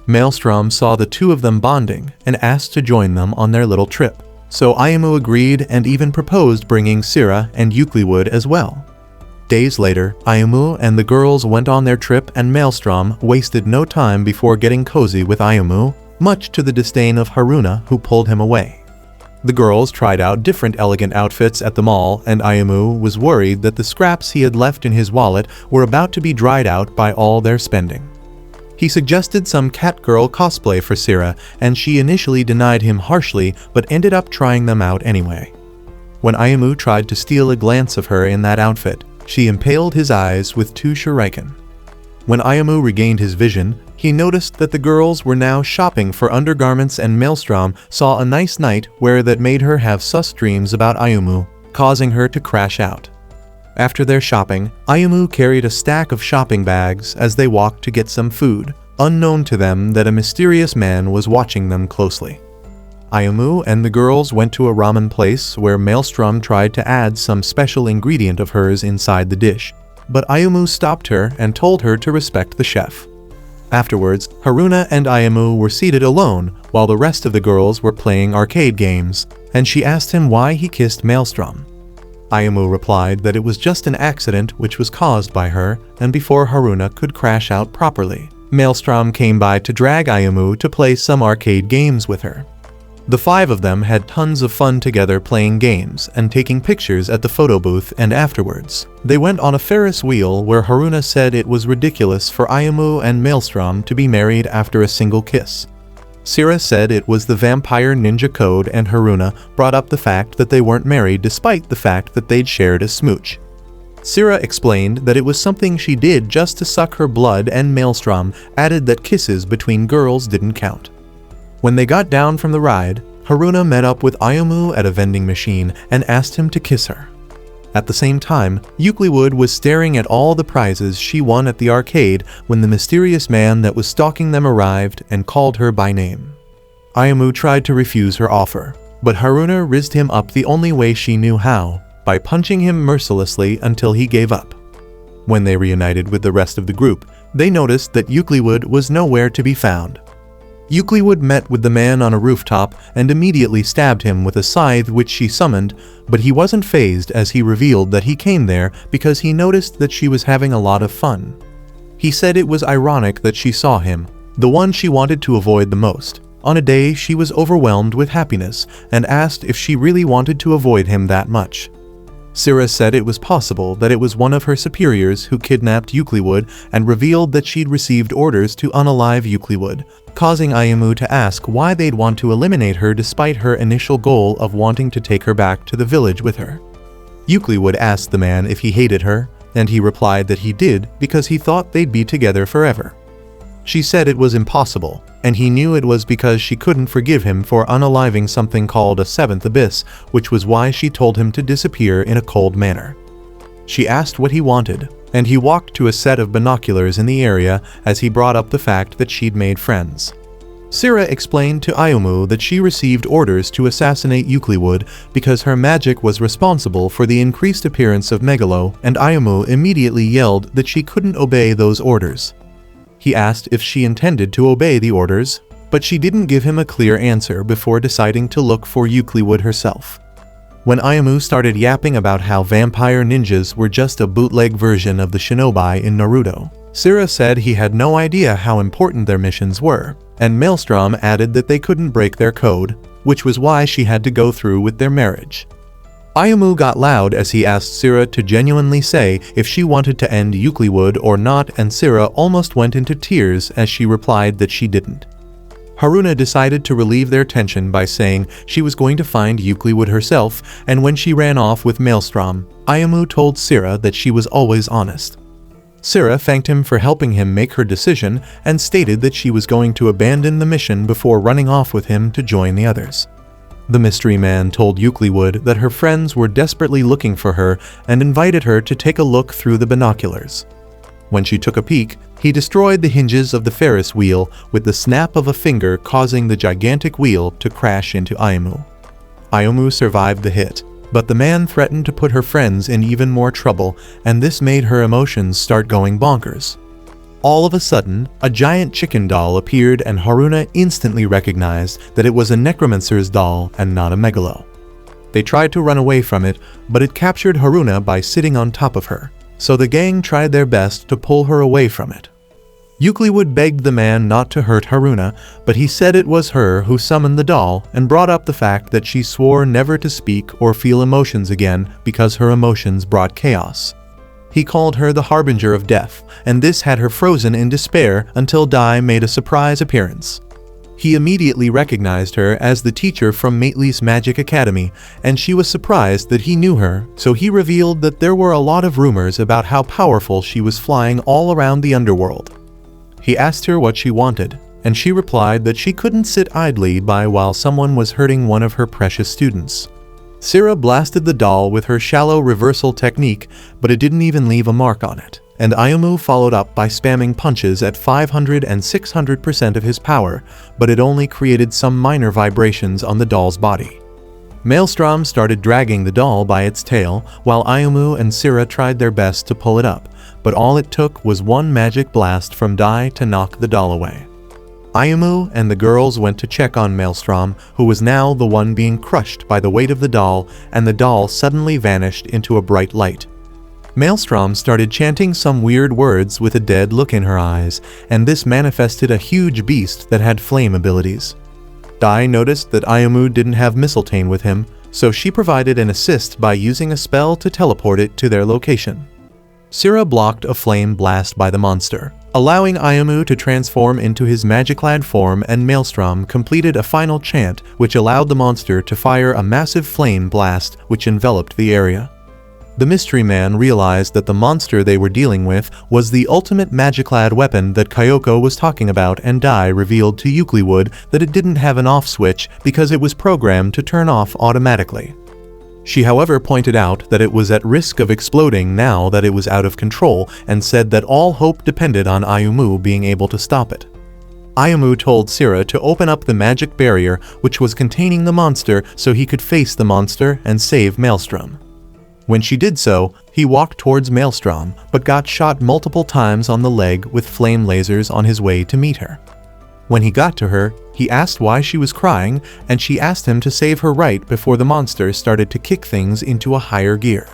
S1: Maelstrom saw the two of them bonding and asked to join them on their little trip, so Ayumu agreed and even proposed bringing Sira and Eucliwood as well. Days later, Ayumu and the girls went on their trip, and Maelstrom wasted no time before getting cozy with Ayumu, much to the disdain of Haruna, who pulled him away. The girls tried out different elegant outfits at the mall, and Ayumu was worried that the scraps he had left in his wallet were about to be dried out by all their spending. He suggested some Catgirl cosplay for Sira, and she initially denied him harshly but ended up trying them out anyway. When Ayumu tried to steal a glance of her in that outfit, she impaled his eyes with 2 shuriken. When Ayumu regained his vision, he noticed that the girls were now shopping for undergarments, and Maelstrom saw a nice nightwear that made her have sus dreams about Ayumu, causing her to crash out. After their shopping, Ayumu carried a stack of shopping bags as they walked to get some food, unknown to them that a mysterious man was watching them closely. Ayumu and the girls went to a ramen place where Maelstrom tried to add some special ingredient of hers inside the dish, but Ayumu stopped her and told her to respect the chef. Afterwards, Haruna and Ayumu were seated alone while the rest of the girls were playing arcade games, and she asked him why he kissed Maelstrom. Ayumu replied that it was just an accident which was caused by her, and before Haruna could crash out properly, Maelstrom came by to drag Ayumu to play some arcade games with her. The 5 of them had tons of fun together playing games and taking pictures at the photo booth, and afterwards, they went on a Ferris wheel where Haruna said it was ridiculous for Ayumu and Maelstrom to be married after a single kiss. Sira said it was the vampire ninja code, and Haruna brought up the fact that they weren't married despite the fact that they'd shared a smooch. Sira explained that it was something she did just to suck her blood, and Maelstrom added that kisses between girls didn't count. When they got down from the ride, Haruna met up with Ayumu at a vending machine and asked him to kiss her. At the same time, Eucliwood was staring at all the prizes she won at the arcade when the mysterious man that was stalking them arrived and called her by name. Ayumu tried to refuse her offer, but Haruna rizzed him up the only way she knew how, by punching him mercilessly until he gave up. When they reunited with the rest of the group, they noticed that Eucliwood was nowhere to be found. Eucliwood met with the man on a rooftop and immediately stabbed him with a scythe which she summoned, but he wasn't fazed as he revealed that he came there because he noticed that she was having a lot of fun. He said it was ironic that she saw him, the one she wanted to avoid the most, on a day she was overwhelmed with happiness, and asked if she really wanted to avoid him that much. Sira said it was possible that it was one of her superiors who kidnapped Eucliwood and revealed that she'd received orders to unalive Eucliwood, causing Ayumu to ask why they'd want to eliminate her despite her initial goal of wanting to take her back to the village with her. Eucliwood asked the man if he hated her, and he replied that he did because he thought they'd be together forever. She said it was impossible, and he knew it was because she couldn't forgive him for unaliving something called a 7th abyss, which was why she told him to disappear in a cold manner. She asked what he wanted, and he walked to a set of binoculars in the area as he brought up the fact that she'd made friends. Sira explained to Ayumu that she received orders to assassinate Eucliwood because her magic was responsible for the increased appearance of Megalo, and Ayumu immediately yelled that she couldn't obey those orders. He asked if she intended to obey the orders, but she didn't give him a clear answer before deciding to look for Eucliwood herself. When Ayumu started yapping about how vampire ninjas were just a bootleg version of the shinobi in Naruto, Sira said he had no idea how important their missions were, and Maelstrom added that they couldn't break their code, which was why she had to go through with their marriage. Ayumu got loud as he asked Sira to genuinely say if she wanted to end Euclid or not, and Sira almost went into tears as she replied that she didn't. Haruna decided to relieve their tension by saying she was going to find Euclid herself, and when she ran off with Maelstrom, Ayumu told Sira that she was always honest. Sira thanked him for helping him make her decision and stated that she was going to abandon the mission before running off with him to join the others. The mystery man told Euclid that her friends were desperately looking for her and invited her to take a look through the binoculars. When she took a peek, he destroyed the hinges of the Ferris wheel with the snap of a finger, causing the gigantic wheel to crash into Ayumu. Ayumu survived the hit, but the man threatened to put her friends in even more trouble, and this made her emotions start going bonkers. All of a sudden, a giant chicken doll appeared and Haruna instantly recognized that it was a necromancer's doll and not a megalo. They tried to run away from it, but it captured Haruna by sitting on top of her, so the gang tried their best to pull her away from it. Euclid begged the man not to hurt Haruna, but he said it was her who summoned the doll and brought up the fact that she swore never to speak or feel emotions again because her emotions brought chaos. He called her the harbinger of death, and this had her frozen in despair until Dai made a surprise appearance. He immediately recognized her as the teacher from Mately's Magic Academy, and she was surprised that he knew her, so he revealed that there were a lot of rumors about how powerful she was flying all around the underworld. He asked her what she wanted, and she replied that she couldn't sit idly by while someone was hurting one of her precious students. Sira blasted the doll with her shallow reversal technique, but it didn't even leave a mark on it, and Ayumu followed up by spamming punches at 500 and 600% of his power, but it only created some minor vibrations on the doll's body. Maelstrom started dragging the doll by its tail, while Ayumu and Sira tried their best to pull it up, but all it took was one magic blast from Dai to knock the doll away. Ayumu and the girls went to check on Maelstrom, who was now the one being crushed by the weight of the doll, and the doll suddenly vanished into a bright light. Maelstrom started chanting some weird words with a dead look in her eyes, and this manifested a huge beast that had flame abilities. Dai noticed that Ayumu didn't have Mistletoe with him, so she provided an assist by using a spell to teleport it to their location. Sira blocked a flame blast by the monster, allowing Ayumu to transform into his magiclad form, and Maelstrom completed a final chant which allowed the monster to fire a massive flame blast which enveloped the area. The mystery man realized that the monster they were dealing with was the ultimate magiclad weapon that Kyoko was talking about, and Dai revealed to Euclid that it didn't have an off switch because it was programmed to turn off automatically. She however pointed out that it was at risk of exploding now that it was out of control, and said that all hope depended on Ayumu being able to stop it. Ayumu told Sira to open up the magic barrier which was containing the monster so he could face the monster and save Maelstrom. When she did so, he walked towards Maelstrom, but got shot multiple times on the leg with flame lasers on his way to meet her. When he got to her, he asked why she was crying, and she asked him to save her right before the monster started to kick things into a higher gear.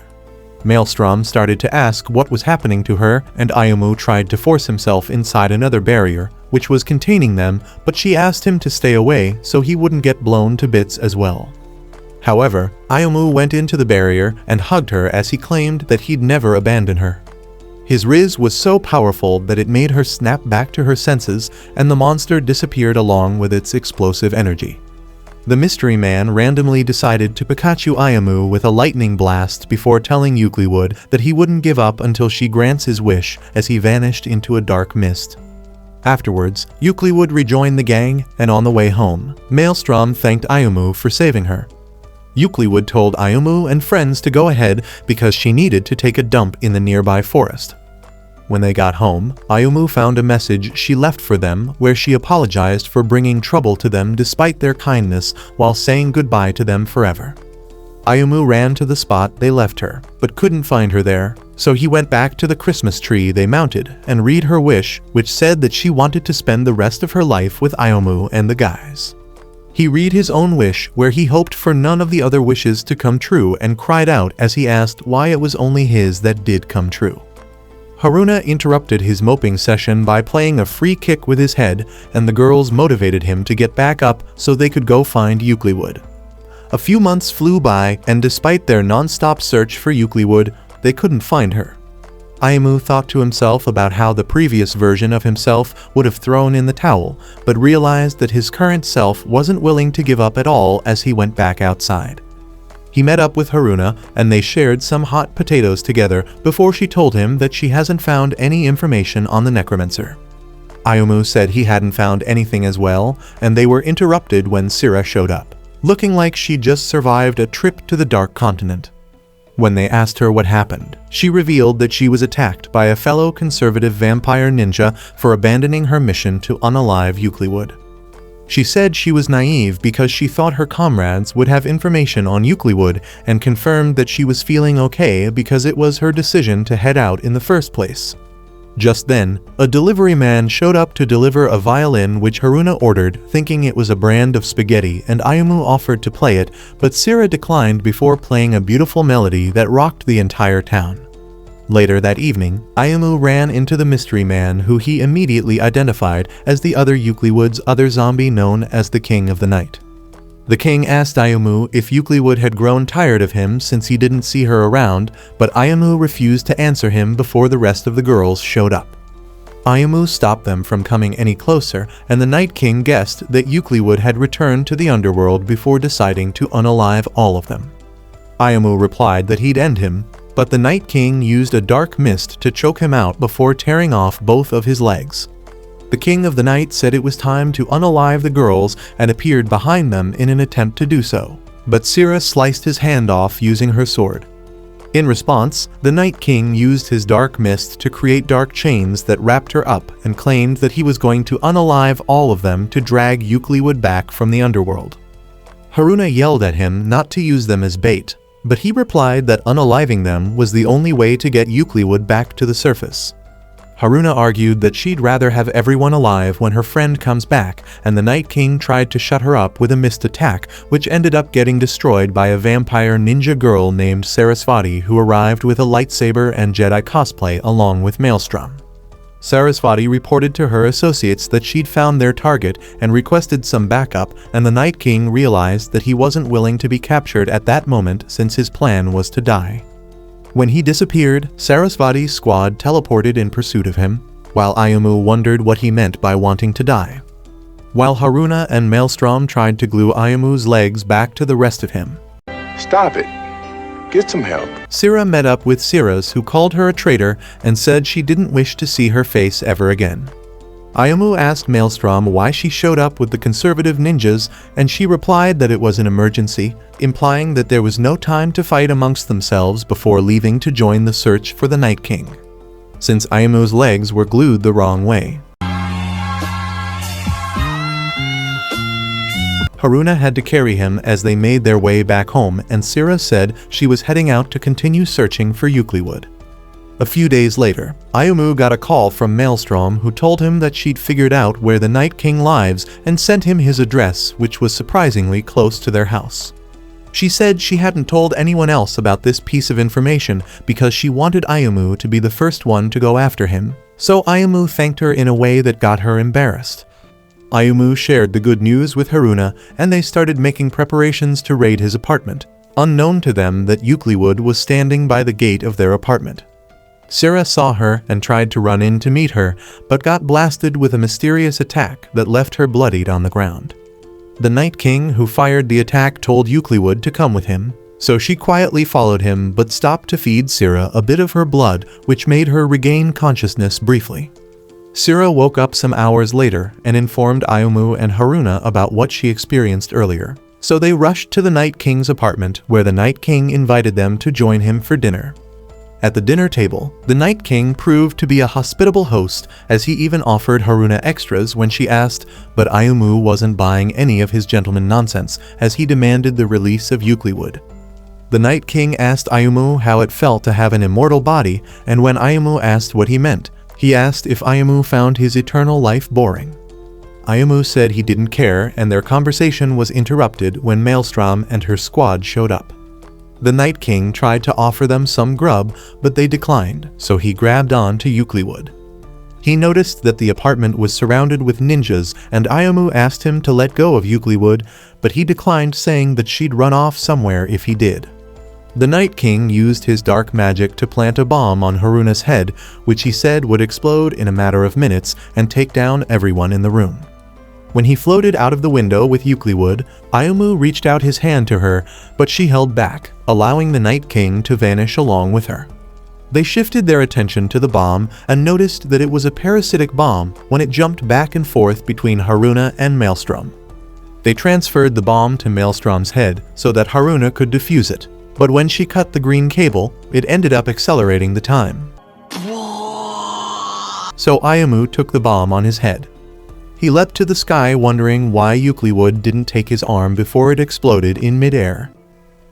S1: Maelstrom started to ask what was happening to her, and Ayumu tried to force himself inside another barrier, which was containing them, but she asked him to stay away so he wouldn't get blown to bits as well. However, Ayumu went into the barrier and hugged her as he claimed that he'd never abandon her. His riz was so powerful that it made her snap back to her senses, and the monster disappeared along with its explosive energy. The mystery man randomly decided to Pikachu Ayumu with a lightning blast before telling Euclid that he wouldn't give up until she grants his wish, as he vanished into a dark mist. Afterwards, Euclid rejoined the gang, and on the way home, Maelstrom thanked Ayumu for saving her. Euclid told Ayumu and friends to go ahead because she needed to take a dump in the nearby forest. When they got home, Ayumu found a message she left for them where she apologized for bringing trouble to them despite their kindness while saying goodbye to them forever. Ayumu ran to the spot they left her, but couldn't find her there, so he went back to the Christmas tree they mounted and read her wish, which said that she wanted to spend the rest of her life with Ayumu and the guys. He read his own wish where he hoped for none of the other wishes to come true and cried out as he asked why it was only his that did come true. Haruna interrupted his moping session by playing a free kick with his head, and the girls motivated him to get back up so they could go find Eucliwood. A few months flew by, and despite their non-stop search for Eucliwood, they couldn't find her. Ayumu thought to himself about how the previous version of himself would have thrown in the towel, but realized that his current self wasn't willing to give up at all as he went back outside. He met up with Haruna, and they shared some hot potatoes together before she told him that she hasn't found any information on the necromancer. Ayumu said he hadn't found anything as well, and they were interrupted when Sira showed up, looking like she just survived a trip to the Dark Continent. When they asked her what happened, she revealed that she was attacked by a fellow conservative vampire ninja for abandoning her mission to unalive Eucliwood. She said she was naive because she thought her comrades would have information on Eucliwood, and confirmed that she was feeling okay because it was her decision to head out in the first place. Just then, a delivery man showed up to deliver a violin which Haruna ordered, thinking it was a brand of spaghetti, and Ayumu offered to play it, but Sira declined before playing a beautiful melody that rocked the entire town. Later that evening, Ayumu ran into the mystery man, who he immediately identified as the other Eucliwood's other zombie known as the King of the Night. The king asked Ayumu if Eucliwood had grown tired of him since he didn't see her around, but Ayumu refused to answer him before the rest of the girls showed up. Ayumu stopped them from coming any closer, and the Night King guessed that Eucliwood had returned to the underworld before deciding to unalive all of them. Ayumu replied that he'd end him, but the Night King used a dark mist to choke him out before tearing off both of his legs. The King of the Night said it was time to unalive the girls and appeared behind them in an attempt to do so, but Sira sliced his hand off using her sword. In response, the Night King used his dark mist to create dark chains that wrapped her up and claimed that he was going to unalive all of them to drag Eucliwood back from the underworld. Haruna yelled at him not to use them as bait, but he replied that unaliving them was the only way to get Eucliwood back to the surface. Haruna argued that she'd rather have everyone alive when her friend comes back, and the Night King tried to shut her up with a mist attack, which ended up getting destroyed by a vampire ninja girl named Sarasvati, who arrived with a lightsaber and Jedi cosplay along with Maelstrom. Sarasvati reported to her associates that she'd found their target and requested some backup, and the Night King realized that he wasn't willing to be captured at that moment since his plan was to die. When he disappeared, Sarasvati's squad teleported in pursuit of him, while Ayumu wondered what he meant by wanting to die. While Haruna and Maelstrom tried to glue Ayumu's legs back to the rest of him.
S2: Stop it. Get some help.
S1: Sira met up with Siras, who called her a traitor and said she didn't wish to see her face ever again. Ayumu asked Maelstrom why she showed up with the conservative ninjas, and she replied that it was an emergency, implying that there was no time to fight amongst themselves before leaving to join the search for the Night King, since Ayumu's legs were glued the wrong way. Haruna had to carry him as they made their way back home, and Sira said she was heading out to continue searching for Eucliwood. A few days later, Ayumu got a call from Maelstrom, who told him that she'd figured out where the Night King lives and sent him his address, which was surprisingly close to their house. She said she hadn't told anyone else about this piece of information because she wanted Ayumu to be the first one to go after him, so Ayumu thanked her in a way that got her embarrassed. Ayumu shared the good news with Haruna, and they started making preparations to raid his apartment, unknown to them that Eucliwood was standing by the gate of their apartment. Sira saw her and tried to run in to meet her, but got blasted with a mysterious attack that left her bloodied on the ground. The Night King who fired the attack told Eucliwood to come with him, so she quietly followed him but stopped to feed Sira a bit of her blood, which made her regain consciousness briefly. Sira woke up some hours later and informed Ayumu and Haruna about what she experienced earlier, so they rushed to the Night King's apartment, where the Night King invited them to join him for dinner. At the dinner table, the Night King proved to be a hospitable host, as he even offered Haruna extras when she asked, but Ayumu wasn't buying any of his gentleman nonsense, as he demanded the release of Eucliwood. The Night King asked Ayumu how it felt to have an immortal body, and when Ayumu asked what he meant, he asked if Ayumu found his eternal life boring. Ayumu said he didn't care, and their conversation was interrupted when Maelstrom and her squad showed up. The Night King tried to offer them some grub, but they declined, so he grabbed on to Euclid. He noticed that the apartment was surrounded with ninjas, and Ayumu asked him to let go of Euclid, but he declined, saying that she'd run off somewhere if he did. The Night King used his dark magic to plant a bomb on Haruna's head, which he said would explode in a matter of minutes and take down everyone in the room. When he floated out of the window with Euclid, Ayumu reached out his hand to her, but she held back, allowing the Night King to vanish along with her. They shifted their attention to the bomb and noticed that it was a parasitic bomb when it jumped back and forth between Haruna and Maelstrom. They transferred the bomb to Maelstrom's head so that Haruna could defuse it, but when she cut the green cable, it ended up accelerating the time. So Ayumu took the bomb on his head. He leapt to the sky, wondering why Euclid didn't take his arm before it exploded in midair.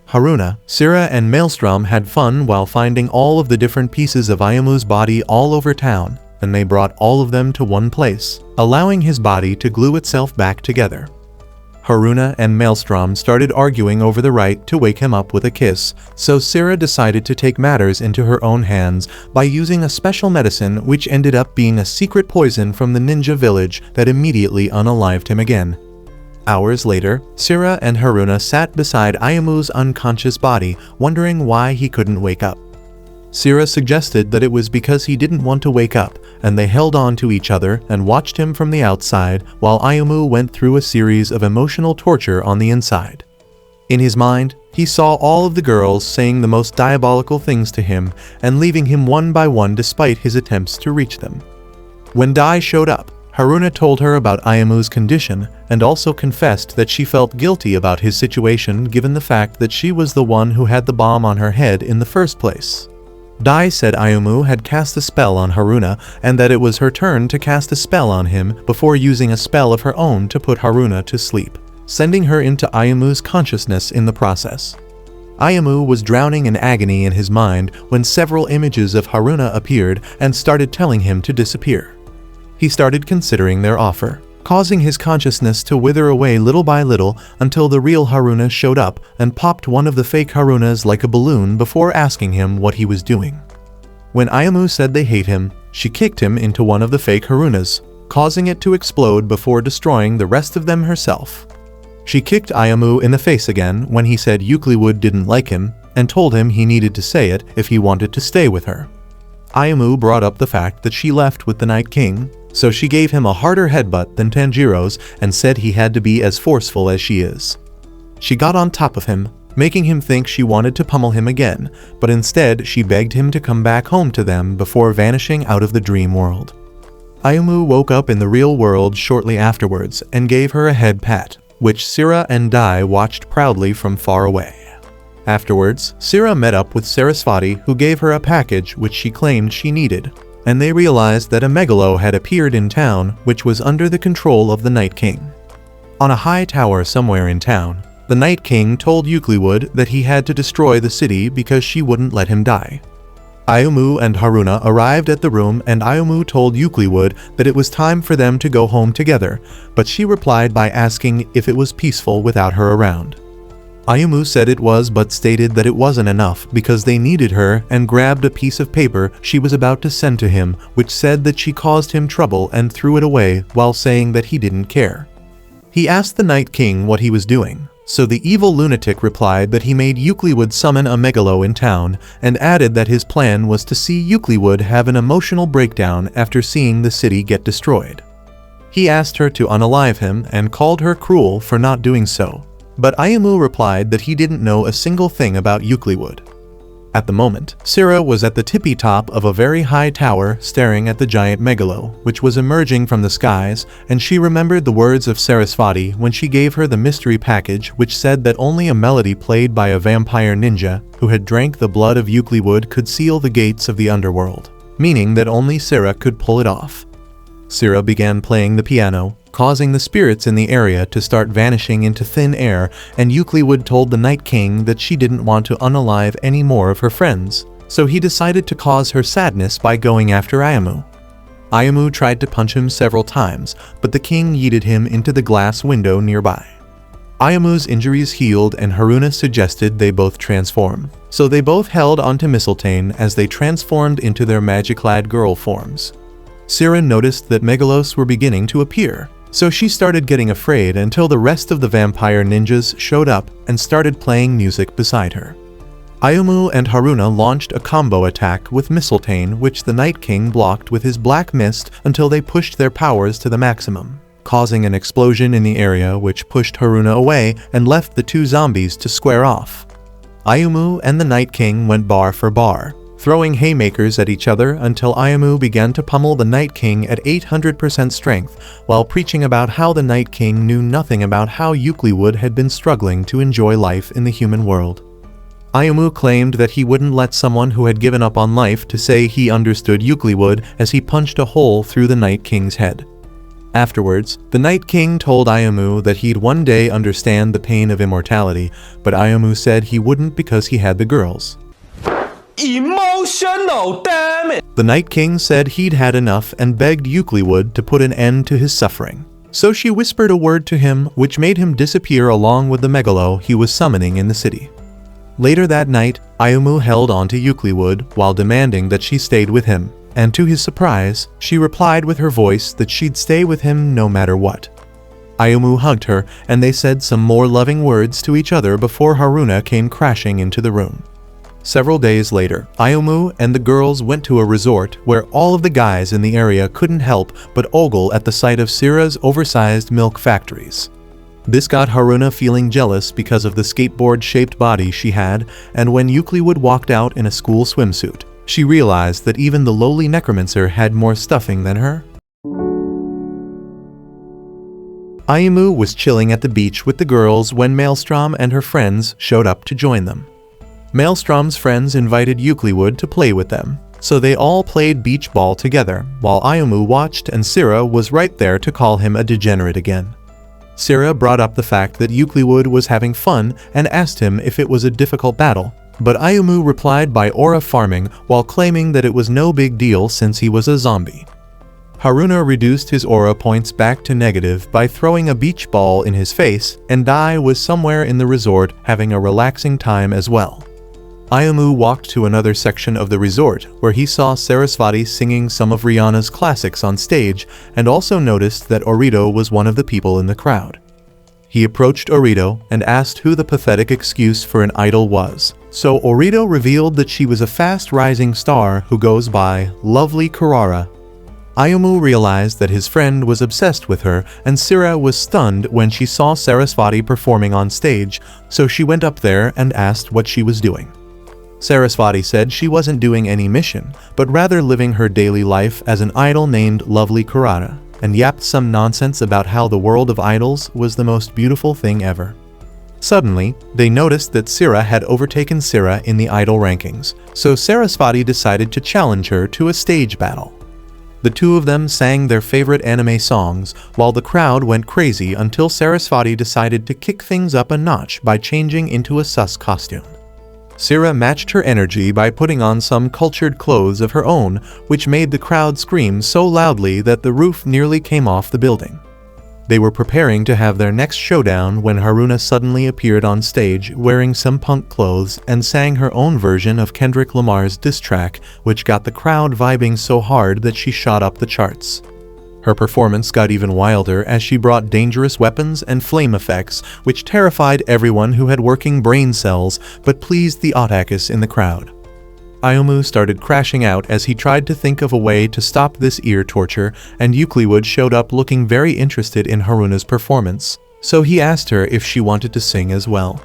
S1: Haruna, Sira, and Maelstrom had fun while finding all of the different pieces of Ayumu's body all over town, and they brought all of them to one place, allowing his body to glue itself back together. Haruna and Maelstrom started arguing over the right to wake him up with a kiss, so Sira decided to take matters into her own hands by using a special medicine which ended up being a secret poison from the ninja village that immediately unalived him again. Hours later, Sira and Haruna sat beside Ayumu's unconscious body, wondering why he couldn't wake up. Sira suggested that it was because he didn't want to wake up, and they held on to each other and watched him from the outside while Ayumu went through a series of emotional torture on the inside. In his mind, he saw all of the girls saying the most diabolical things to him and leaving him one by one despite his attempts to reach them. When Dai showed up, Haruna told her about Ayumu's condition and also confessed that she felt guilty about his situation given the fact that she was the one who had the bomb on her head in the first place. Dai said Ayumu had cast a spell on Haruna and that it was her turn to cast a spell on him before using a spell of her own to put Haruna to sleep, sending her into Ayumu's consciousness in the process. Ayumu was drowning in agony in his mind when several images of Haruna appeared and started telling him to disappear. He started considering their offer, causing his consciousness to wither away little by little until the real Haruna showed up and popped one of the fake Harunas like a balloon before asking him what he was doing. When Ayumu said they hate him, she kicked him into one of the fake Harunas, causing it to explode before destroying the rest of them herself. She kicked Ayumu in the face again when he said Euclid didn't like him and told him he needed to say it if he wanted to stay with her. Ayumu brought up the fact that she left with the Night King, so she gave him a harder headbutt than Tanjiro's and said he had to be as forceful as she is. She got on top of him, making him think she wanted to pummel him again, but instead she begged him to come back home to them before vanishing out of the dream world. Ayumu woke up in the real world shortly afterwards and gave her a head pat, which Sira and Dai watched proudly from far away. Afterwards, Sira met up with Sarasvati, who gave her a package which she claimed she needed, and they realized that a megalo had appeared in town which was under the control of the Night King. On a high tower somewhere in town, the Night King told Euclid that he had to destroy the city because she wouldn't let him die. Ayumu and Haruna arrived at the room and Ayumu told Euclid that it was time for them to go home together, but she replied by asking if it was peaceful without her around. Ayumu said it was but stated that it wasn't enough because they needed her and grabbed a piece of paper she was about to send to him which said that she caused him trouble and threw it away while saying that he didn't care. He asked the Night King what he was doing, so the evil lunatic replied that he made Euclid summon a megalo in town and added that his plan was to see Euclid have an emotional breakdown after seeing the city get destroyed. He asked her to unalive him and called her cruel for not doing so. But Ayumu replied that he didn't know a single thing about Euclid. At the moment, Sira was at the tippy top of a very high tower staring at the giant megalo, which was emerging from the skies, and she remembered the words of Sarasvati when she gave her the mystery package which said that only a melody played by a vampire ninja who had drank the blood of Euclid could seal the gates of the underworld, meaning that only Sira could pull it off. Sira began playing the piano, causing the spirits in the area to start vanishing into thin air, and Euclid told the Night King that she didn't want to unalive any more of her friends, so he decided to cause her sadness by going after Ayumu. Ayumu tried to punch him several times, but the king yeeted him into the glass window nearby. Ayamu's injuries healed and Haruna suggested they both transform. So they both held onto Mistletoe as they transformed into their magic-clad girl forms. Sira noticed that megalos were beginning to appear, so she started getting afraid until the rest of the vampire ninjas showed up and started playing music beside her. Ayamu and Haruna launched a combo attack with Mistletoe, which the Night King blocked with his black mist until they pushed their powers to the maximum, causing an explosion in the area which pushed Haruna away and left the two zombies to square off. Ayamu and the Night King went bar for bar, throwing haymakers at each other until Ayamu began to pummel the Night King at 800% strength while preaching about how the Night King knew nothing about how Eucliwood had been struggling to enjoy life in the human world. Ayamu claimed that he wouldn't let someone who had given up on life to say he understood Eucliwood as he punched a hole through the Night King's head. Afterwards, the Night King told Ayamu that he'd one day understand the pain of immortality, but Ayamu said he wouldn't because he had the girls.
S3: Emotional, damn it!
S1: The Night King said he'd had enough and begged Eucliwood to put an end to his suffering. So she whispered a word to him which made him disappear along with the megalo he was summoning in the city. Later that night, Ayamu held on to Eucliwood while demanding that she stayed with him, and to his surprise, she replied with her voice that she'd stay with him no matter what. Ayamu hugged her and they said some more loving words to each other before Haruna came crashing into the room. Several days later, Ayamu and the girls went to a resort where all of the guys in the area couldn't help but ogle at the sight of Sira's oversized milk factories. This got Haruna feeling jealous because of the skateboard-shaped body she had, and when Eucliwood walked out in a school swimsuit, she realized that even the lowly necromancer had more stuffing than her. Ayamu was chilling at the beach with the girls when Maelstrom and her friends showed up to join them. Maelstrom's friends invited Eucliwood to play with them, so they all played beach ball together, while Ayamu watched and Sira was right there to call him a degenerate again. Sira brought up the fact that Eucliwood was having fun and asked him if it was a difficult battle, but Ayamu replied by aura farming while claiming that it was no big deal since he was a zombie. Haruna reduced his aura points back to negative by throwing a beach ball in his face, and Dai was somewhere in the resort having a relaxing time as well. Ayamu walked to another section of the resort where he saw Sarasvati singing some of Rihanna's classics on stage and also noticed that Orito was one of the people in the crowd. He approached Orito and asked who the pathetic excuse for an idol was, so Orito revealed that she was a fast-rising star who goes by Lovely Carrara. Ayamu realized that his friend was obsessed with her, and Sira was stunned when she saw Sarasvati performing on stage, so she went up there and asked what she was doing. Sarasvati said she wasn't doing any mission, but rather living her daily life as an idol named Lovely Carrara, and yapped some nonsense about how the world of idols was the most beautiful thing ever. Suddenly, they noticed that Sira had overtaken Sira in the idol rankings, so Sarasvati decided to challenge her to a stage battle. The two of them sang their favorite anime songs, while the crowd went crazy until Sarasvati decided to kick things up a notch by changing into a sus costume. Sira matched her energy by putting on some cultured clothes of her own, which made the crowd scream so loudly that the roof nearly came off the building. They were preparing to have their next showdown when Haruna suddenly appeared on stage wearing some punk clothes and sang her own version of Kendrick Lamar's diss track, which got the crowd vibing so hard that she shot up the charts. Her performance got even wilder as she brought dangerous weapons and flame effects, which terrified everyone who had working brain cells but pleased the otakus in the crowd. Ayamu started crashing out as he tried to think of a way to stop this ear torture, and Eucliwood showed up looking very interested in Haruna's performance, so he asked her if she wanted to sing as well.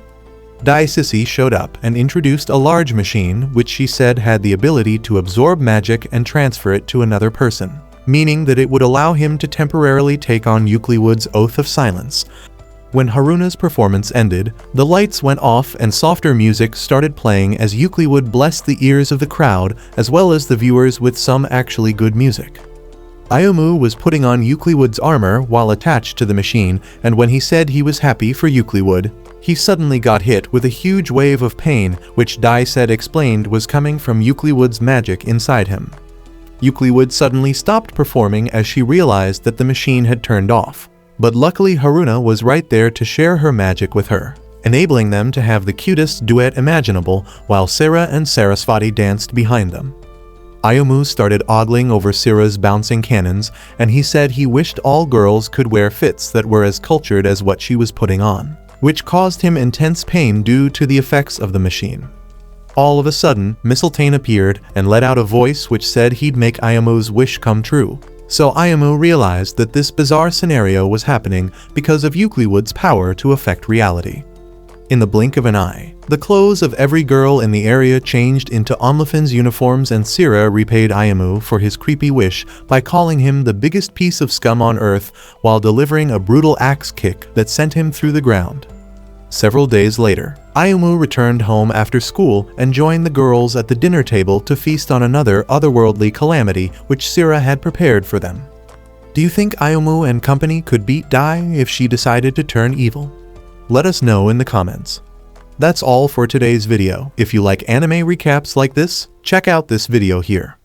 S1: Dai Sissy showed up and introduced a large machine which she said had the ability to absorb magic and transfer it to another person, meaning that it would allow him to temporarily take on Eucliwood's Oath of Silence. When Haruna's performance ended, the lights went off and softer music started playing as Eucliwood blessed the ears of the crowd as well as the viewers with some actually good music. Ayamu was putting on Eucliwood's armor while attached to the machine, and when he said he was happy for Eucliwood, he suddenly got hit with a huge wave of pain which Dai said explained was coming from Eucliwood's magic inside him. Eucliwood suddenly stopped performing as she realized that the machine had turned off. But luckily Haruna was right there to share her magic with her, enabling them to have the cutest duet imaginable while Sarah and Sarasvati danced behind them. Ayumu started ogling over Sira's bouncing cannons, and he said he wished all girls could wear fits that were as cultured as what she was putting on, which caused him intense pain due to the effects of the machine. All of a sudden, Mistletoe appeared and let out a voice which said he'd make Ayumu's wish come true. So Ayumu realized that this bizarre scenario was happening because of Euclid's power to affect reality. In the blink of an eye, the clothes of every girl in the area changed into Onlifin's uniforms, and Sira repaid Ayumu for his creepy wish by calling him the biggest piece of scum on earth while delivering a brutal axe kick that sent him through the ground. Several days later, Ayumu returned home after school and joined the girls at the dinner table to feast on another otherworldly calamity which Sira had prepared for them. Do you think Ayumu and company could beat Dai if she decided to turn evil? Let us know in the comments. That's all for today's video. If you like anime recaps like this, check out this video here.